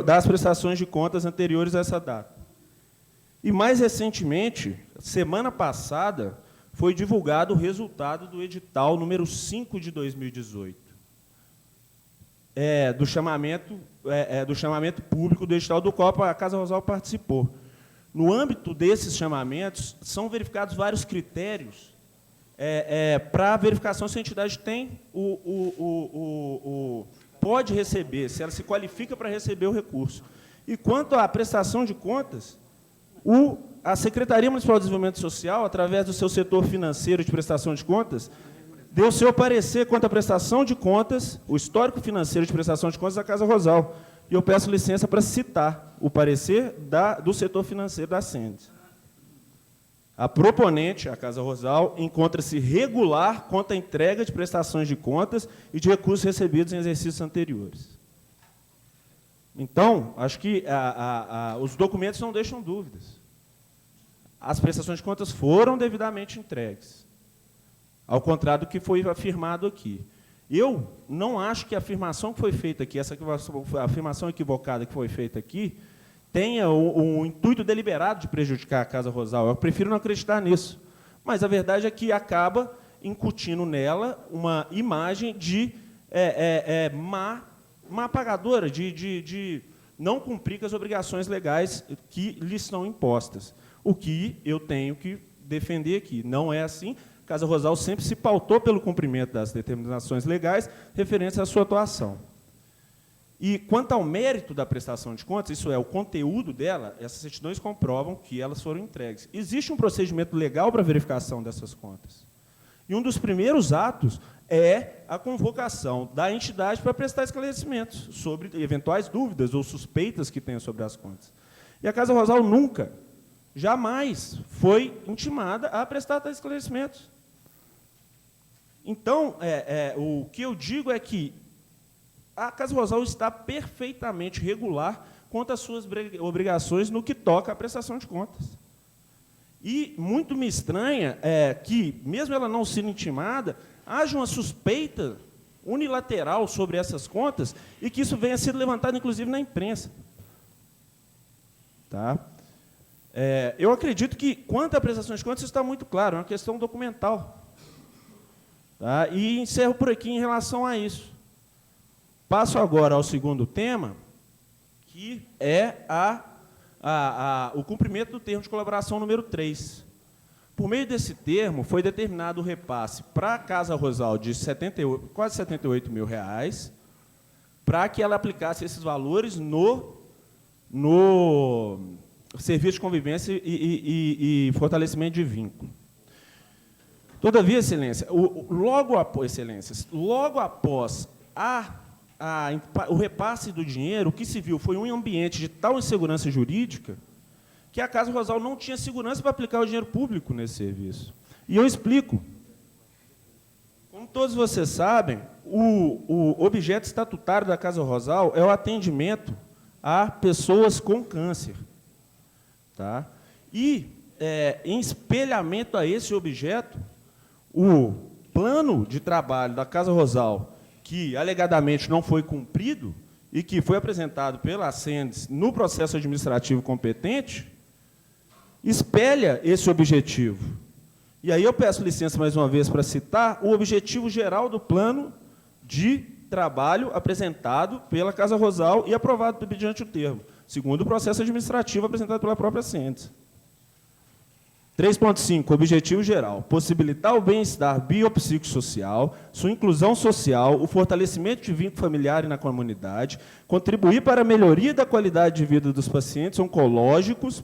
das prestações de contas anteriores a essa data. E, mais recentemente, semana passada, foi divulgado o resultado do edital número 5 de 2018, do chamamento público do edital do qual a Casa Rosal participou. No âmbito desses chamamentos, são verificados vários critérios para a verificação se a entidade tem pode receber, se ela se qualifica para receber o recurso. E quanto à prestação de contas, a Secretaria Municipal de Desenvolvimento Social, através do seu setor financeiro de prestação de contas, deu seu parecer quanto à prestação de contas, o histórico financeiro de prestação de contas da Casa Rosal. E eu peço licença para citar o parecer do setor financeiro da SENDES. A proponente, a Casa Rosal, encontra-se regular quanto à entrega de prestações de contas e de recursos recebidos em exercícios anteriores. Então, acho que os documentos não deixam dúvidas. As prestações de contas foram devidamente entregues, ao contrário do que foi afirmado aqui. Eu não acho que a afirmação que foi feita aqui, essa afirmação equivocada que foi feita aqui, tenha um intuito deliberado de prejudicar a Casa Rosal. Eu prefiro não acreditar nisso. Mas a verdade é que acaba incutindo nela uma imagem de má pagadora, de não cumprir com as obrigações legais que lhes são impostas. O que eu tenho que defender aqui. Não é assim. A Casa Rosal sempre se pautou pelo cumprimento das determinações legais referentes à sua atuação. E, quanto ao mérito da prestação de contas, isso é, o conteúdo dela, essas certidões comprovam que elas foram entregues. Existe um procedimento legal para a verificação dessas contas. E um dos primeiros atos é a convocação da entidade para prestar esclarecimentos sobre eventuais dúvidas ou suspeitas que tenha sobre as contas. E a Casa Rosal nunca, jamais foi intimada a prestar tais esclarecimentos. Então, o que eu digo é que a Casa Rosal está perfeitamente regular quanto às suas obrigações no que toca à prestação de contas. E muito me estranha que, mesmo ela não sendo intimada, haja uma suspeita unilateral sobre essas contas e que isso venha a ser levantado, inclusive, na imprensa. Tá? Eu acredito que, quanto à prestação de contas, isso está muito claro, é uma questão documental. Tá? E encerro por aqui em relação a isso. Passo agora ao segundo tema, que é o cumprimento do termo de colaboração número 3. Por meio desse termo, foi determinado o repasse para a Casa Rosal de quase R$78 mil, para que ela aplicasse esses valores no serviço de convivência e fortalecimento de vínculo. Todavia, Excelência, logo após o repasse do dinheiro, o que se viu foi um ambiente de tal insegurança jurídica que a Casa Rosal não tinha segurança para aplicar o dinheiro público nesse serviço. E eu explico. Como todos vocês sabem, o objeto estatutário da Casa Rosal é o atendimento a pessoas com câncer. Tá? E, em espelhamento a esse objeto, o plano de trabalho da Casa Rosal, que alegadamente não foi cumprido e que foi apresentado pela Ascendes no processo administrativo competente, espelha esse objetivo. E aí eu peço licença mais uma vez para citar o objetivo geral do plano de trabalho apresentado pela Casa Rosal e aprovado mediante o termo, segundo o processo administrativo apresentado pela própria Ascendes. 3.5, objetivo geral, possibilitar o bem-estar biopsicossocial, sua inclusão social, o fortalecimento de vínculo familiar e na comunidade, contribuir para a melhoria da qualidade de vida dos pacientes oncológicos,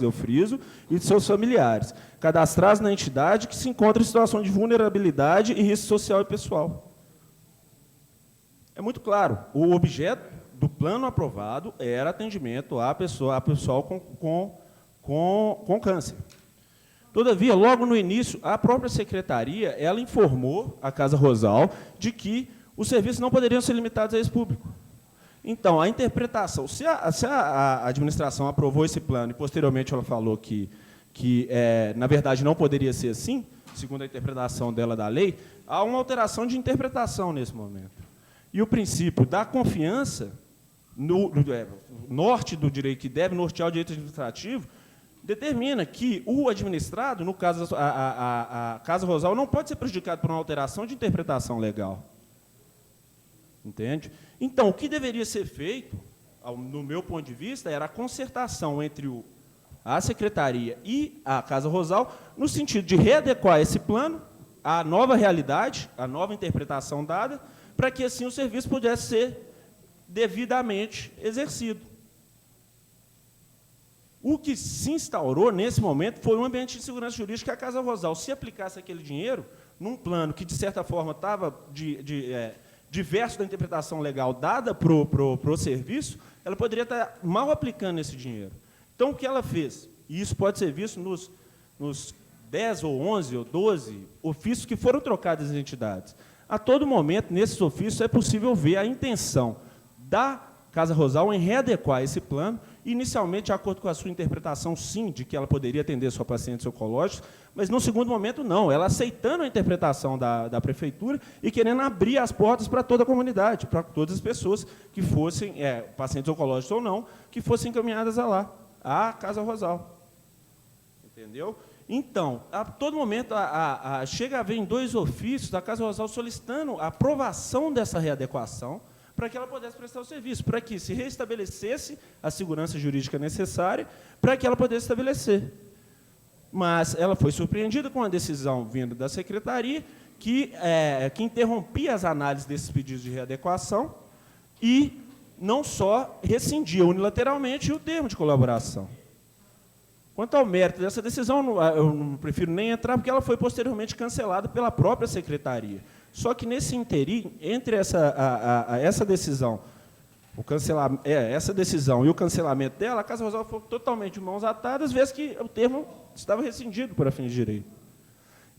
eu friso, e de seus familiares, cadastrados na entidade que se encontra em situação de vulnerabilidade e risco social e pessoal. É muito claro, o objeto do plano aprovado era atendimento a pessoal com câncer. Todavia, logo no início, a própria secretaria ela informou a Casa Rosal de que os serviços não poderiam ser limitados a esse público. Então, a interpretação, se a administração aprovou esse plano e, posteriormente, ela falou que na verdade, não poderia ser assim, segundo a interpretação dela da lei, há uma alteração de interpretação nesse momento. E o princípio da confiança, norte do direito, que deve nortear o direito administrativo, determina que o administrado, no caso a Casa Rosal, não pode ser prejudicado por uma alteração de interpretação legal. Entende? Então, o que deveria ser feito, no meu ponto de vista, era a concertação entre a Secretaria e a Casa Rosal, no sentido de readequar esse plano à nova realidade, à nova interpretação dada, para que, assim, o serviço pudesse ser devidamente exercido. O que se instaurou, nesse momento, foi um ambiente de segurança jurídica que a Casa Rosal, se aplicasse aquele dinheiro, num plano que, de certa forma, estava diverso da interpretação legal dada para o serviço, ela poderia estar mal aplicando esse dinheiro. Então, o que ela fez? E isso pode ser visto nos 10 ou 11 ou 12 ofícios que foram trocados das entidades. A todo momento, nesses ofícios, é possível ver a intenção da Casa Rosal em readequar esse plano, inicialmente, de acordo com a sua interpretação, sim, de que ela poderia atender só pacientes oncológicos, mas, no segundo momento, não. Ela aceitando a interpretação da Prefeitura e querendo abrir as portas para toda a comunidade, para todas as pessoas que fossem, pacientes oncológicos ou não, que fossem encaminhadas à Casa Rosal. Entendeu? Então, a todo momento, chega a haver em 2 ofícios da Casa Rosal solicitando a aprovação dessa readequação para que ela pudesse prestar o serviço, para que se reestabelecesse a segurança jurídica necessária para que ela pudesse estabelecer. Mas ela foi surpreendida com a decisão vinda da Secretaria que interrompia as análises desses pedidos de readequação e não só rescindia unilateralmente o termo de colaboração. Quanto ao mérito dessa decisão, eu não prefiro nem entrar, porque ela foi posteriormente cancelada pela própria Secretaria. Só que, nesse interim, entre essa decisão, essa decisão e o cancelamento dela, a Casa Rosal foi totalmente de mãos atadas, vez que o termo estava rescindido por fins de direito.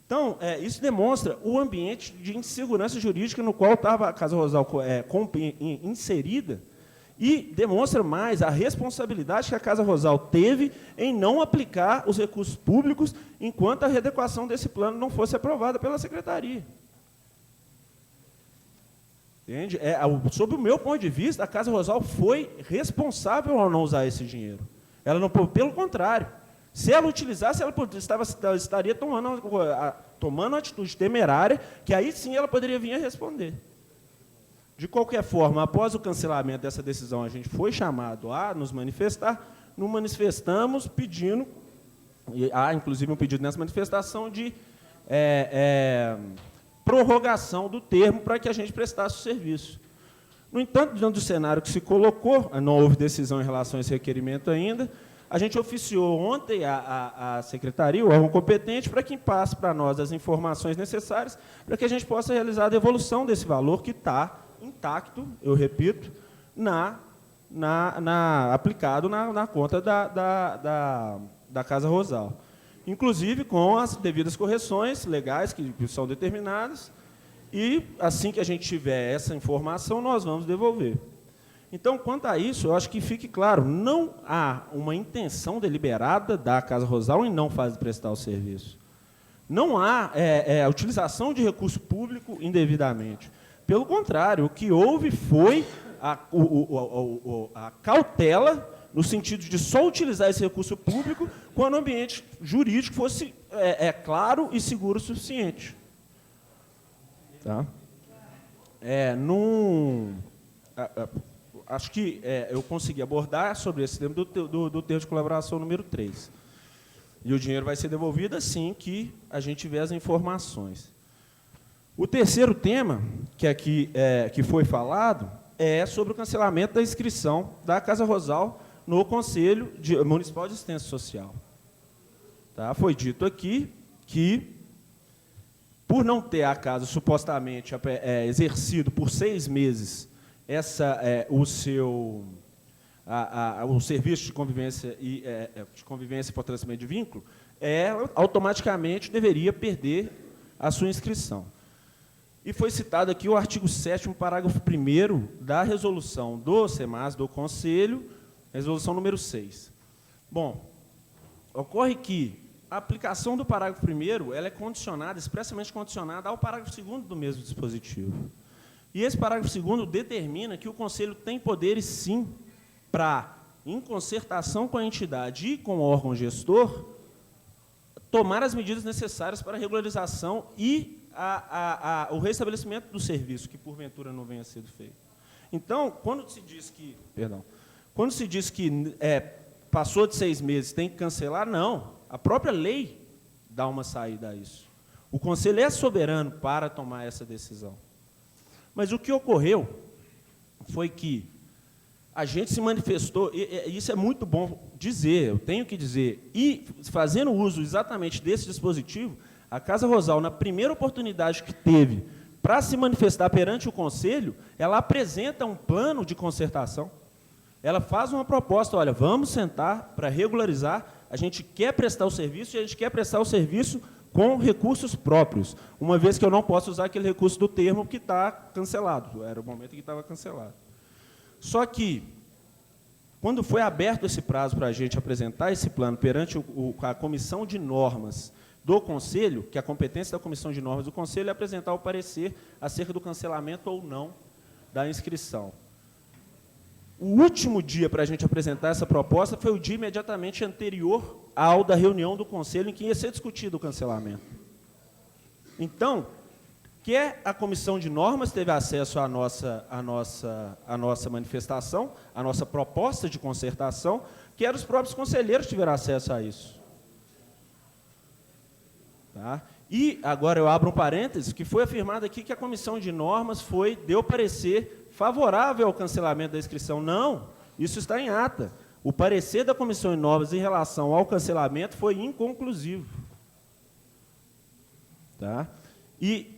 Então, isso demonstra o ambiente de insegurança jurídica no qual estava a Casa Rosal inserida, e demonstra mais a responsabilidade que a Casa Rosal teve em não aplicar os recursos públicos enquanto a readequação desse plano não fosse aprovada pela Secretaria. Entende? Sob o meu ponto de vista, a Casa Rosal foi responsável ao não usar esse dinheiro. Ela não, pelo contrário, se ela utilizasse, ela estaria tomando uma atitude temerária, que aí sim ela poderia vir a responder. De qualquer forma, após o cancelamento dessa decisão, a gente foi chamado a nos manifestar, nos manifestamos pedindo, há inclusive um pedido nessa manifestação de prorrogação do termo para que a gente prestasse o serviço. No entanto, diante do cenário que se colocou, não houve decisão em relação a esse requerimento ainda, a gente oficiou ontem a secretaria, o órgão competente, para que passe para nós as informações necessárias para que a gente possa realizar a devolução desse valor que está intacto, eu repito, aplicado na conta da Casa Rosal. Inclusive com as devidas correções legais que são determinadas, e assim que a gente tiver essa informação, nós vamos devolver. Então, quanto a isso, eu acho que fique claro, não há uma intenção deliberada da Casa Rosal em não prestar o serviço. Não há a utilização de recurso público indevidamente. Pelo contrário, o que houve foi a cautela, no sentido de só utilizar esse recurso público quando o ambiente jurídico fosse claro e seguro o suficiente. Tá? Acho que eu consegui abordar sobre esse tema do termo de colaboração número 3. E o dinheiro vai ser devolvido assim que a gente tiver as informações. O terceiro tema, que foi falado, é sobre o cancelamento da inscrição da Casa Rosal no Conselho Municipal de Assistência Social. Tá? Foi dito aqui que, por não ter a casa supostamente exercido por 6 meses o serviço de convivência e fortalecimento de vínculo, automaticamente deveria perder a sua inscrição. E foi citado aqui o artigo 7º, parágrafo 1º da resolução do SEMAS, do Conselho, resolução número 6. Bom, ocorre que a aplicação do parágrafo 1º ela é condicionada, expressamente condicionada ao parágrafo 2º do mesmo dispositivo. E esse parágrafo 2º determina que o Conselho tem poderes, sim, para, em concertação com a entidade e com o órgão gestor, tomar as medidas necessárias para a regularização e o restabelecimento do serviço, que porventura não venha a ser feito. Então, quando se diz que passou de 6 meses, tem que cancelar, não. A própria lei dá uma saída a isso. O Conselho é soberano para tomar essa decisão. Mas o que ocorreu foi que a gente se manifestou, e isso é muito bom dizer, eu tenho que dizer, e fazendo uso exatamente desse dispositivo, a Casa Rosal, na primeira oportunidade que teve para se manifestar perante o Conselho, ela apresenta um plano de concertação. Ela faz uma proposta, olha, vamos sentar para regularizar, a gente quer prestar o serviço e a gente quer prestar o serviço com recursos próprios, uma vez que eu não posso usar aquele recurso do termo que está cancelado, era o momento que estava cancelado. Só que, quando foi aberto esse prazo para a gente apresentar esse plano perante a Comissão de Normas do Conselho, que a competência da Comissão de Normas do Conselho é apresentar o parecer acerca do cancelamento ou não da inscrição. O último dia para a gente apresentar essa proposta foi o dia imediatamente anterior ao da reunião do Conselho em que ia ser discutido o cancelamento. Então, quer a Comissão de Normas teve acesso à nossa manifestação, à nossa proposta de concertação, quer os próprios conselheiros tiveram acesso a isso. Tá? E, agora eu abro um parênteses, que foi afirmado aqui que a Comissão de Normas deu parecer favorável ao cancelamento da inscrição. Não, isso está em ata. O parecer da Comissão de Normas em relação ao cancelamento foi inconclusivo. Tá? E,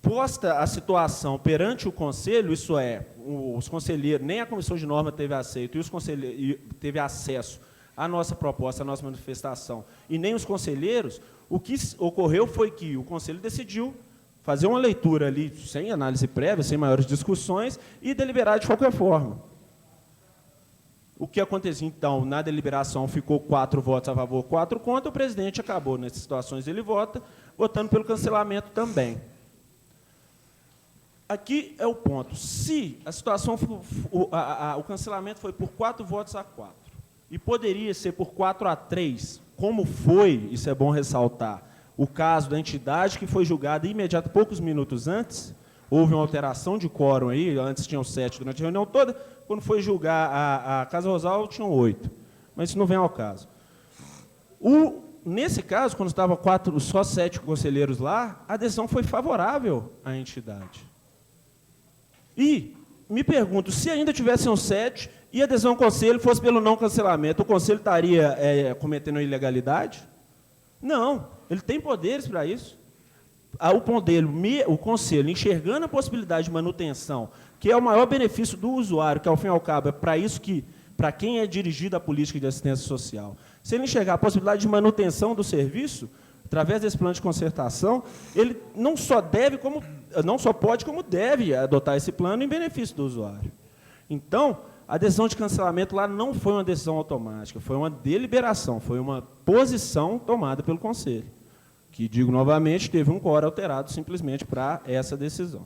posta a situação perante o Conselho, isso é, os conselheiros, nem a Comissão de Normas teve aceito, e os conselheiros teve acesso à nossa proposta, à nossa manifestação, e nem os conselheiros, o que ocorreu foi que o Conselho decidiu fazer uma leitura ali, sem análise prévia, sem maiores discussões, e deliberar de qualquer forma. O que aconteceu, então, na deliberação ficou 4 votos a favor, 4 contra, o presidente acabou, nessas situações ele votando pelo cancelamento também. aqui é o ponto. Se a situação, o cancelamento foi por 4 votos a 4, e poderia ser por 4-3, como foi, isso é bom ressaltar, o caso da entidade que foi julgada imediato, poucos minutos antes, houve uma alteração de quórum aí, antes tinham 7 durante a reunião toda, quando foi julgar a Casa Rosal, tinham 8. Mas isso não vem ao caso. Nesse caso, quando estava só 7 conselheiros lá, a decisão foi favorável à entidade. E me pergunto, se ainda tivessem 7 e a decisão do conselho fosse pelo não cancelamento, o conselho estaria cometendo ilegalidade? Não, ele tem poderes para isso. O conselho, enxergando a possibilidade de manutenção, que é o maior benefício do usuário, que, ao fim e ao cabo, é para isso que, para quem é dirigida a política de assistência social, se ele enxergar a possibilidade de manutenção do serviço, através desse plano de concertação, ele não só pode, como deve adotar esse plano em benefício do usuário. Então, a decisão de cancelamento lá não foi uma decisão automática, foi uma deliberação, foi uma posição tomada pelo Conselho, que, digo novamente, teve um quórum alterado simplesmente para essa decisão.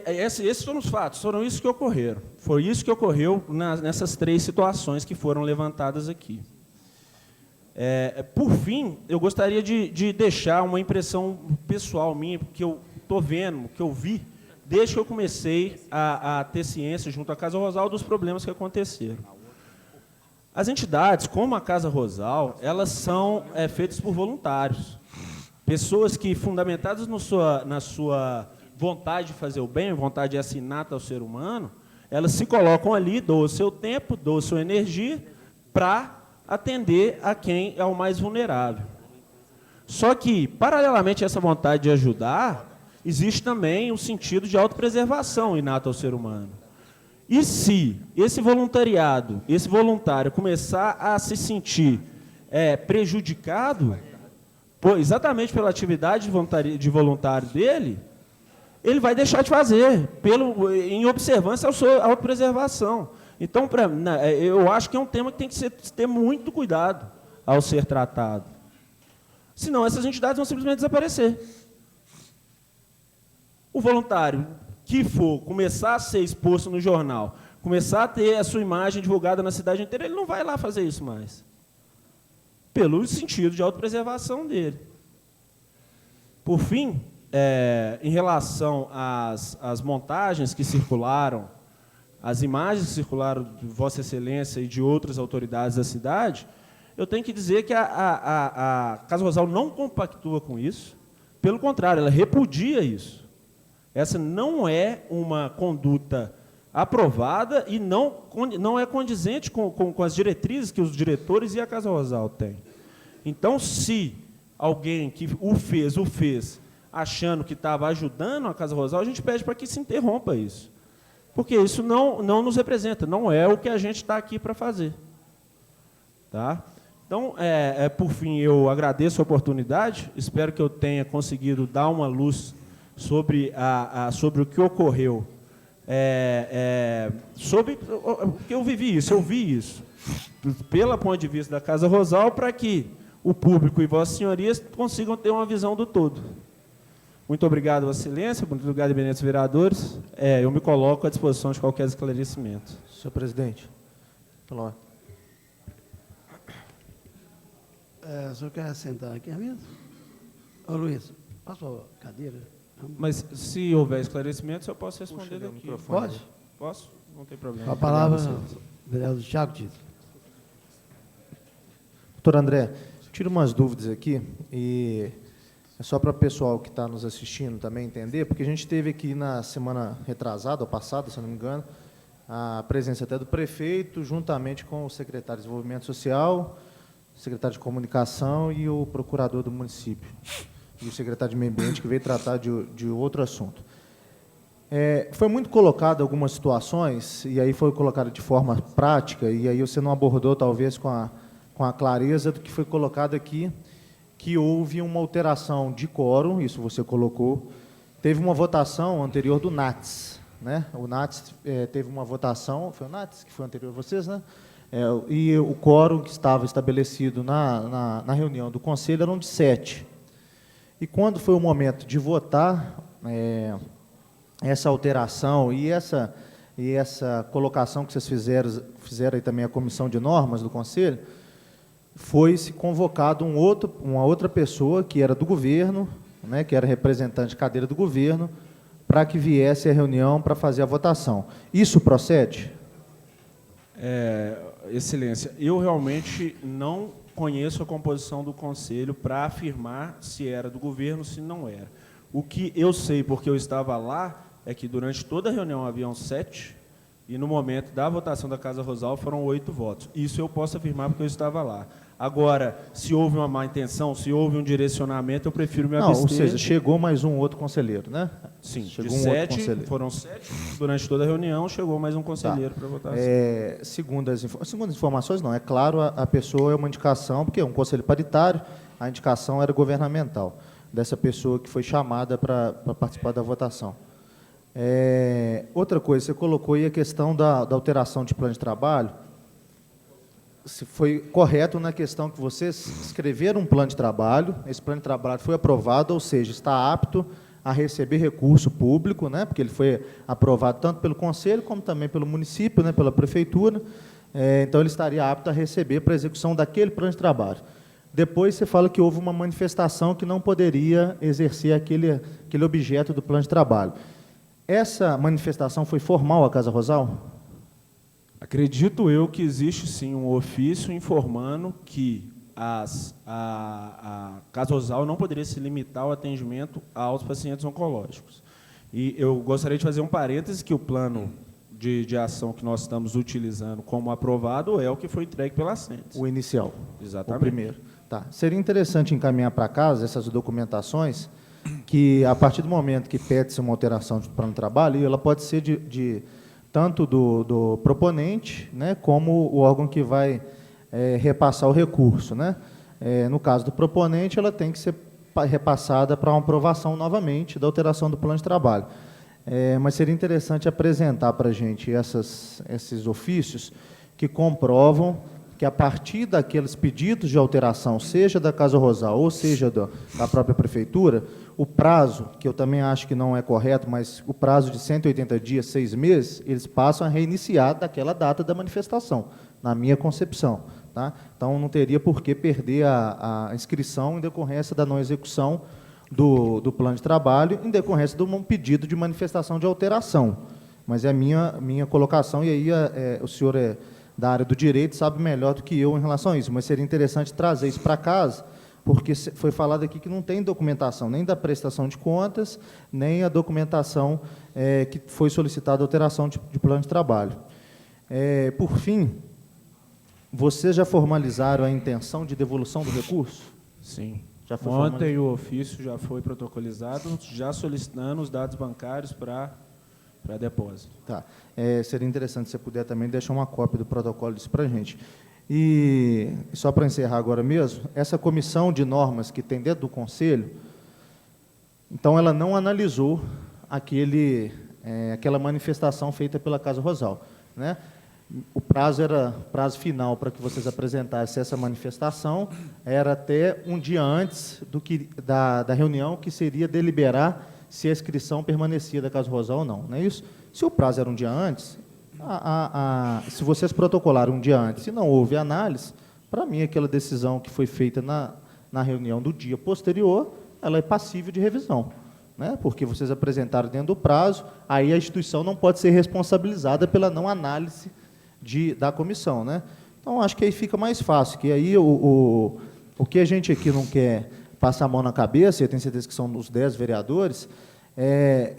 Esses foram os fatos, foram isso que ocorreram. Foi isso que ocorreu nessas 3 situações que foram levantadas aqui. Por fim, eu gostaria de deixar uma impressão pessoal minha, que eu estou vendo, que eu vi, desde que eu comecei a ter ciência, junto à Casa Rosal, dos problemas que aconteceram. As entidades, como a Casa Rosal, elas são feitas por voluntários. Pessoas que, fundamentadas na sua vontade de fazer o bem, vontade assinata ao ser humano, elas se colocam ali, doam o seu tempo, doam a sua energia, para atender a quem é o mais vulnerável. Só que, paralelamente a essa vontade de ajudar, existe também um sentido de autopreservação inato ao ser humano. E se esse voluntariado, esse voluntário, começar a se sentir prejudicado, exatamente pela atividade de voluntário dele, ele vai deixar de fazer, em observância à sua autopreservação. Então, eu acho que é um tema que tem que ter muito cuidado ao ser tratado. Senão, essas entidades vão simplesmente desaparecer. O voluntário que for começar a ser exposto no jornal, começar a ter a sua imagem divulgada na cidade inteira, ele não vai lá fazer isso mais. Pelo sentido de autopreservação dele. Por fim, em relação às montagens que circularam, as imagens que circularam de Vossa Excelência e de outras autoridades da cidade, eu tenho que dizer que a Casa Rosal não compactua com isso, pelo contrário, ela repudia isso. Essa não é uma conduta aprovada e não é condizente com as diretrizes que os diretores e a Casa Rosal têm. Então, se alguém que o fez achando que estava ajudando a Casa Rosal, a gente pede para que se interrompa isso. Porque isso não nos representa, não é o que a gente está aqui para fazer. Tá? Então, por fim, eu agradeço a oportunidade, espero que eu tenha conseguido dar uma luz sobre o que ocorreu, sobre o que eu vivi isso, eu vi isso, pelo ponto de vista da Casa Rosal, para que o público e Vossas Senhorias consigam ter uma visão do todo. Muito obrigado, Vossa Excelência, muito obrigado, eminentes vereadores. Eu me coloco à disposição de qualquer esclarecimento. Senhor presidente. O senhor quer sentar aqui mesmo? Ô, Luiz, passa a cadeira. Mas, se houver esclarecimento, eu posso responder daqui. Pode? Posso? Não tem problema. A palavra, vereador Thiago Tito. Doutor André, tiro umas dúvidas aqui, e é só para o pessoal que está nos assistindo também entender, porque a gente teve aqui na semana retrasada, ou passada, se não me engano, a presença até do prefeito, juntamente com o secretário de Desenvolvimento Social, o secretário de Comunicação e o procurador do município, e o secretário de Meio Ambiente, que veio tratar de outro assunto. Foi muito colocado algumas situações, e aí foi colocado de forma prática, e aí você não abordou, talvez, com a clareza do que foi colocado aqui, que houve uma alteração de quórum, isso você colocou. Teve uma votação anterior do NATS, né? O NATS teve uma votação, foi o NATS que foi anterior a vocês, né? E o quórum que estava estabelecido na reunião do Conselho eram de 7. E quando foi o momento de votar essa alteração e essa colocação que vocês fizeram aí também a comissão de normas do Conselho, foi-se convocado uma outra pessoa que era do governo, né, que era representante de cadeira do governo, para que viesse à reunião para fazer a votação. Isso procede? Excelência, eu realmente não conheço a composição do Conselho para afirmar se era do governo, se não era. O que eu sei, porque eu estava lá, é que durante toda a reunião haviam 7, e no momento da votação da Casa Rosal foram 8 votos. Isso eu posso afirmar porque eu estava lá. Agora, se houve uma má intenção, se houve um direcionamento, eu prefiro me abster. Não, ou seja, chegou mais um outro conselheiro, né? Sim, chegou de 7, foram 7, durante toda a reunião chegou mais um conselheiro para votar. Segundo as informações, não, é claro, a pessoa é uma indicação, porque é um conselho paritário, a indicação era governamental, dessa pessoa que foi chamada para participar da votação. Outra coisa, você colocou aí a questão da alteração de plano de trabalho. Se foi correto na questão que vocês escreveram um plano de trabalho, esse plano de trabalho foi aprovado, ou seja, está apto a receber recurso público, né, porque ele foi aprovado tanto pelo Conselho como também pelo município, né, pela Prefeitura, então ele estaria apto a receber para a execução daquele plano de trabalho. Depois você fala que houve uma manifestação que não poderia exercer aquele objeto do plano de trabalho. Essa manifestação foi formal à Casa Rosal? Acredito eu que existe, sim, um ofício informando que a Casa Rosal não poderia se limitar ao atendimento aos pacientes oncológicos. E eu gostaria de fazer um parêntese que o plano de ação que nós estamos utilizando como aprovado é o que foi entregue pela Ascentes. O inicial. Exatamente. O primeiro. Tá. Seria interessante encaminhar para casa essas documentações, que, a partir do momento que pede-se uma alteração de plano de trabalho, ela pode ser tanto do proponente, né, como o órgão que vai repassar o recurso, né? No caso do proponente, ela tem que ser repassada para uma aprovação novamente da alteração do plano de trabalho. Mas seria interessante apresentar para a gente esses ofícios que comprovam que, a partir daqueles pedidos de alteração, seja da Casa Rosal ou seja da própria Prefeitura, o prazo, que eu também acho que não é correto, mas o prazo de 180 dias, 6 meses, eles passam a reiniciar daquela data da manifestação, na minha concepção. Tá? Então, não teria por que perder a inscrição em decorrência da não execução do plano de trabalho, em decorrência de um pedido de manifestação de alteração. Mas é a minha colocação, e aí o senhor da área do direito sabe melhor do que eu em relação a isso, mas seria interessante trazer isso para casa, porque foi falado aqui que não tem documentação, nem da prestação de contas, nem a documentação que foi solicitada a alteração de plano de trabalho. Por fim, vocês já formalizaram a intenção de devolução do recurso? Sim. Já foi Ontem o ofício já foi protocolizado, já solicitando os dados bancários para depósito. Tá. Seria interessante se você puder também deixar uma cópia do protocolo disso para a gente. E, só para encerrar agora mesmo, essa comissão de normas que tem dentro do Conselho, então ela não analisou aquela manifestação feita pela Casa Rosal, né? O prazo final para que vocês apresentassem essa manifestação era até um dia antes da reunião, que seria deliberar se a inscrição permanecia da Casa Rosal ou não, não é isso? Se o prazo era um dia antes, se vocês protocolaram um dia antes e não houve análise, para mim, aquela decisão que foi feita na reunião do dia posterior, ela é passível de revisão, né? Porque vocês apresentaram dentro do prazo, aí a instituição não pode ser responsabilizada pela não análise da comissão, né? Então, acho que aí fica mais fácil, que aí o que a gente aqui não quer passar a mão na cabeça, eu tenho certeza que são os 10 vereadores,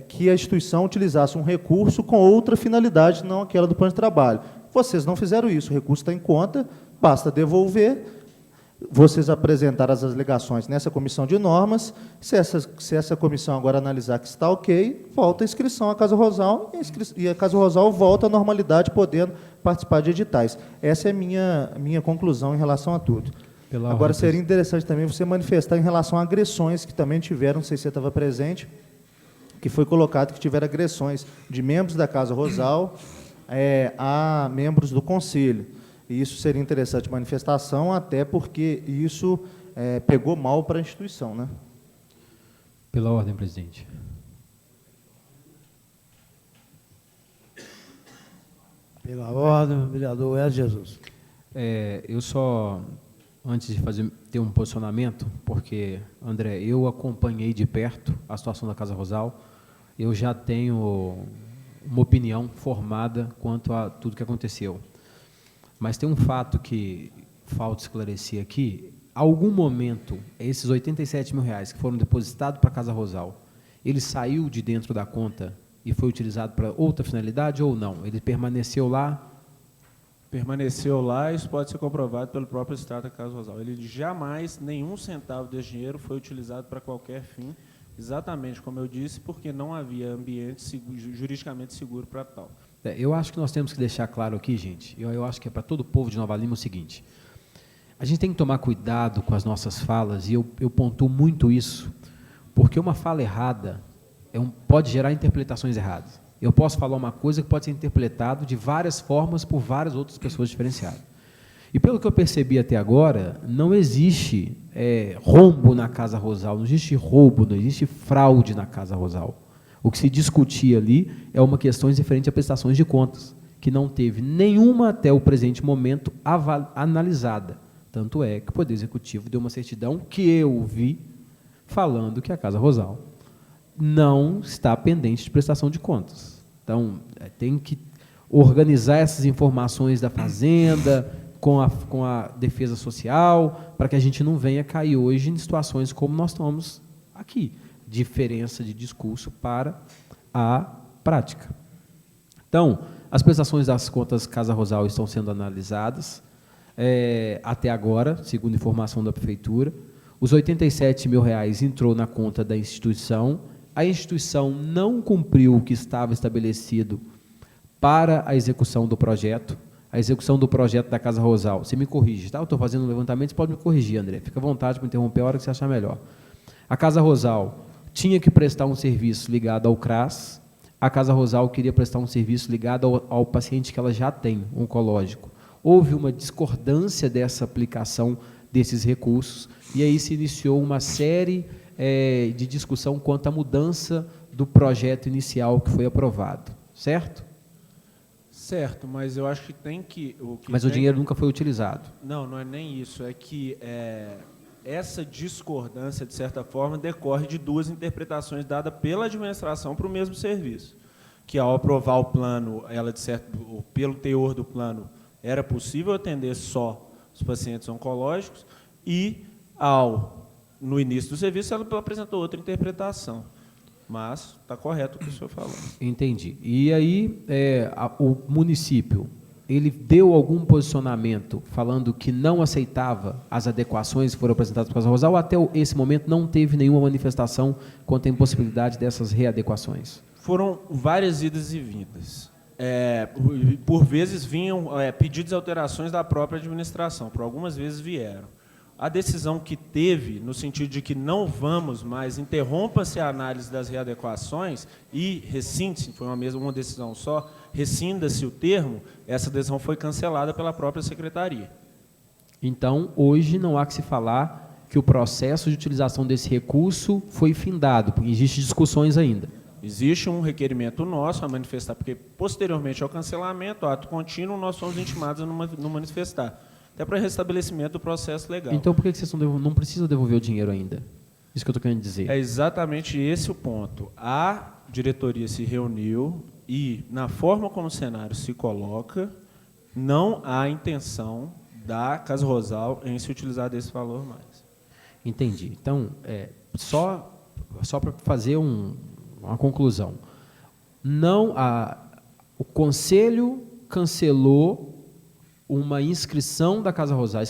que a instituição utilizasse um recurso com outra finalidade, não aquela do plano de trabalho. Vocês não fizeram isso, o recurso está em conta, basta devolver, vocês apresentaram as alegações nessa comissão de normas, se essa comissão agora analisar que está ok, volta a inscrição à Casa Rosal, e a Casa Rosal volta à normalidade, podendo participar de editais. Essa é a minha conclusão em relação a tudo. Agora, seria interessante também você manifestar em relação a agressões que também tiveram, não sei se você estava presente, que foi colocado que tiveram agressões de membros da Casa Rosal a membros do Conselho. E isso seria interessante manifestação, até porque isso pegou mal para a instituição, né? Pela ordem, presidente. Pela ordem, vereador Hélio Jesus. Eu só, antes de ter um posicionamento, porque, André, eu acompanhei de perto a situação da Casa Rosal, eu já tenho uma opinião formada quanto a tudo que aconteceu. Mas tem um fato que falta esclarecer aqui. Algum momento, esses R$87 mil que foram depositados para a Casa Rosal, ele saiu de dentro da conta e foi utilizado para outra finalidade ou não? Ele permaneceu lá? Permaneceu lá, isso pode ser comprovado pelo próprio Estado da Casa Rosal. Ele jamais, nenhum centavo desse dinheiro foi utilizado para qualquer fim, exatamente como eu disse, porque não havia ambiente juridicamente seguro para tal. Eu acho que nós temos que deixar claro aqui, gente, eu acho que é para todo o povo de Nova Lima o seguinte: a gente tem que tomar cuidado com as nossas falas, e eu pontuo muito isso, porque uma fala errada pode gerar interpretações erradas. Eu posso falar uma coisa que pode ser interpretada de várias formas por várias outras pessoas diferenciadas. E pelo que eu percebi até agora, não existe rombo na Casa Rosal, não existe roubo, não existe fraude na Casa Rosal. O que se discutia ali é uma questão referente a prestações de contas, que não teve nenhuma até o presente momento analisada. Tanto é que o Poder Executivo deu uma certidão que eu vi falando que a Casa Rosal não está pendente de prestação de contas. Então, tem que organizar essas informações da Fazenda com a Defesa Social, para que a gente não venha cair hoje em situações como nós estamos aqui, diferença de discurso para a prática. Então, as prestações das contas Casa Rosal estão sendo analisadas, até agora, segundo informação da Prefeitura. Os R$87 mil entrou na conta da instituição. A instituição não cumpriu o que estava estabelecido para a execução do projeto. A execução do projeto da Casa Rosal, você me corrige, tá? Eu estou fazendo um levantamento, você pode me corrigir, André. Fica à vontade para interromper a hora que você achar melhor. A Casa Rosal tinha que prestar um serviço ligado ao CRAS. A Casa Rosal queria prestar um serviço ligado ao paciente que ela já tem, oncológico. Houve uma discordância dessa aplicação desses recursos, e aí se iniciou uma série de discussão quanto à mudança do projeto inicial que foi aprovado, certo? Certo, mas eu acho que tem que... Mas o dinheiro nunca foi utilizado. Não, não é nem isso, é que essa discordância, de certa forma, decorre de duas interpretações dadas pela administração para o mesmo serviço, que ao aprovar o plano, pelo teor do plano, era possível atender só os pacientes oncológicos, e no início do serviço ela apresentou outra interpretação. Mas está correto o que o senhor falou. Entendi. E aí o município, ele deu algum posicionamento falando que não aceitava as adequações que foram apresentadas para a Casa Rosal, ou até esse momento não teve nenhuma manifestação quanto à impossibilidade dessas readequações? Foram várias idas e vindas. Por vezes vinham pedidos de alterações da própria administração, por algumas vezes vieram. A decisão que teve, no sentido de que não vamos mais, interrompa-se a análise das readequações e rescinde-se, foi uma decisão só, rescinda-se o termo, essa decisão foi cancelada pela própria Secretaria. Então, hoje não há que se falar que o processo de utilização desse recurso foi findado, porque existem discussões ainda. Existe um requerimento nosso a manifestar, porque posteriormente ao cancelamento, ao ato contínuo, nós somos intimados a não manifestar. Até para restabelecimento do processo legal. Então, por que vocês não precisam devolver o dinheiro ainda? Isso que eu estou querendo dizer. É exatamente esse o ponto. A diretoria se reuniu e, na forma como o cenário se coloca, não há intenção da Casa Rosal em se utilizar desse valor mais. Entendi. Então, só para fazer uma conclusão. O Conselho cancelou uma inscrição da Casa Rosal,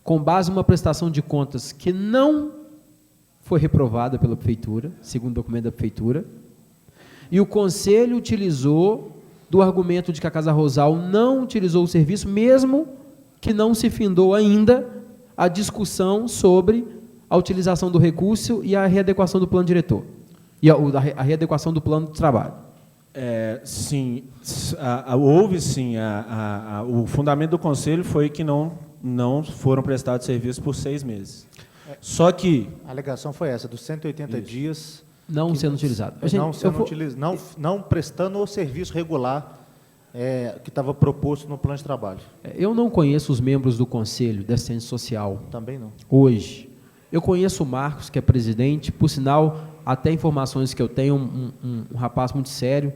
com base em uma prestação de contas que não foi reprovada pela Prefeitura, segundo o documento da Prefeitura, e o Conselho utilizou do argumento de que a Casa Rosal não utilizou o serviço, mesmo que não se findou ainda a discussão sobre a utilização do recurso e a readequação do plano diretor, e a readequação do plano de trabalho. Sim, houve sim, o fundamento do Conselho foi que não foram prestados serviços por 6 meses. Só que... A alegação foi essa, dos 180 Isso. dias... Não sendo utilizado. Não prestando o serviço regular que estava proposto no plano de trabalho. Eu não conheço os membros do Conselho de Assistência Social. Também não. Hoje. Eu conheço o Marcos, que é presidente, por sinal, até informações que eu tenho, um rapaz muito sério,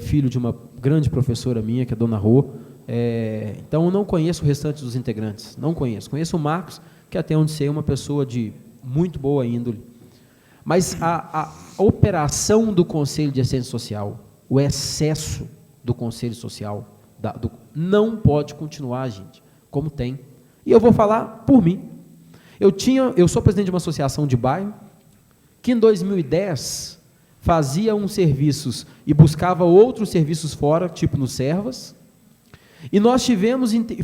filho de uma grande professora minha, que é a Dona Rô. Então, eu não conheço o restante dos integrantes. Não conheço. Conheço o Marcos, que até onde sei é uma pessoa de muito boa índole. Mas a operação do Conselho de Assistência Social, o excesso do Conselho Social, não pode continuar, gente, como tem. E eu vou falar por mim. Eu sou presidente de uma associação de bairro, que em 2010 fazia uns serviços e buscava outros serviços fora, tipo nos Servas, e nós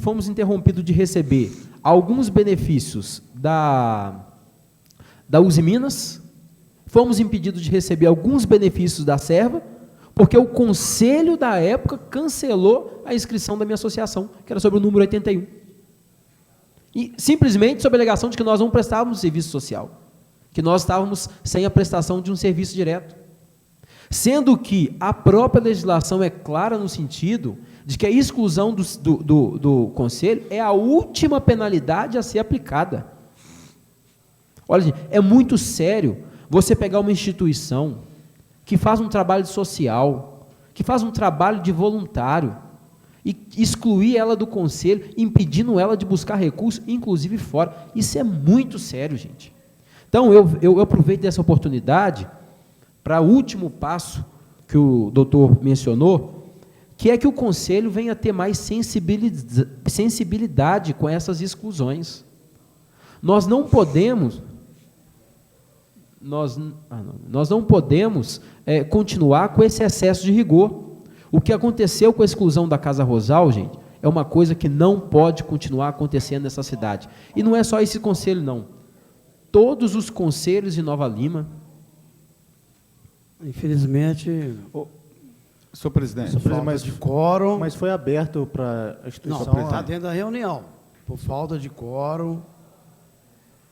fomos interrompidos de receber alguns benefícios da Uzi Minas. Fomos impedidos de receber alguns benefícios da Serva, porque o conselho da época cancelou a inscrição da minha associação, que era sobre o número 81. E simplesmente sob a alegação de que nós não prestávamos serviço social, que nós estávamos sem a prestação de um serviço direto. Sendo que a própria legislação é clara no sentido de que a exclusão do conselho é a última penalidade a ser aplicada. Olha, gente, é muito sério você pegar uma instituição que faz um trabalho social, que faz um trabalho de voluntário, e excluir ela do conselho, impedindo ela de buscar recursos, inclusive fora. Isso é muito sério, gente. Então, eu aproveito dessa oportunidade para o último passo que o doutor mencionou, que é que o conselho venha a ter mais sensibilidade com essas exclusões. Nós não podemos... Nós não podemos continuar com esse excesso de rigor. O que aconteceu com a exclusão da Casa Rosal, gente, é uma coisa que não pode continuar acontecendo nessa cidade. E não é só esse conselho, não. Todos os conselhos de Nova Lima... Infelizmente... Senhor presidente, mas de quórum... Mas foi aberto para a instituição... Não, está dentro da reunião. Por falta de quórum...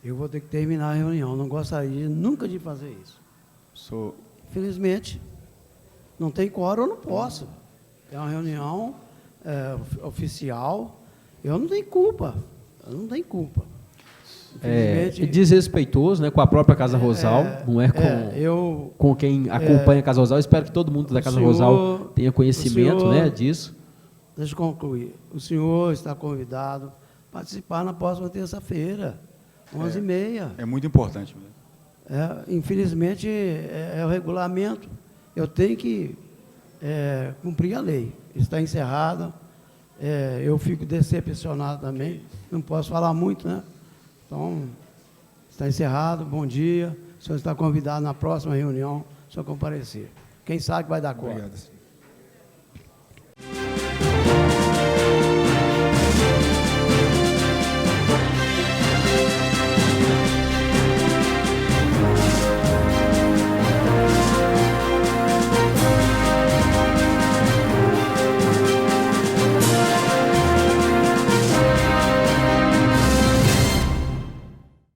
Eu vou ter que terminar a reunião. Não gostaria nunca de fazer isso. Infelizmente, não tem quórum, eu não posso. É uma reunião oficial. Eu não tenho culpa. É desrespeitoso, né, com a própria Casa Rosal, não é com quem acompanha a Casa Rosal. Eu espero que todo mundo da Casa Rosal tenha conhecimento, né, disso. Deixa eu concluir. O senhor está convidado a participar na próxima terça-feira. 11h30. É muito importante. Infelizmente, é o regulamento. Eu tenho que cumprir a lei. Está encerrada. Eu fico decepcionado também. Não posso falar muito, né? Então, está encerrado. Bom dia. O senhor está convidado na próxima reunião, se eu comparecer. Quem sabe vai dar conta. Obrigado.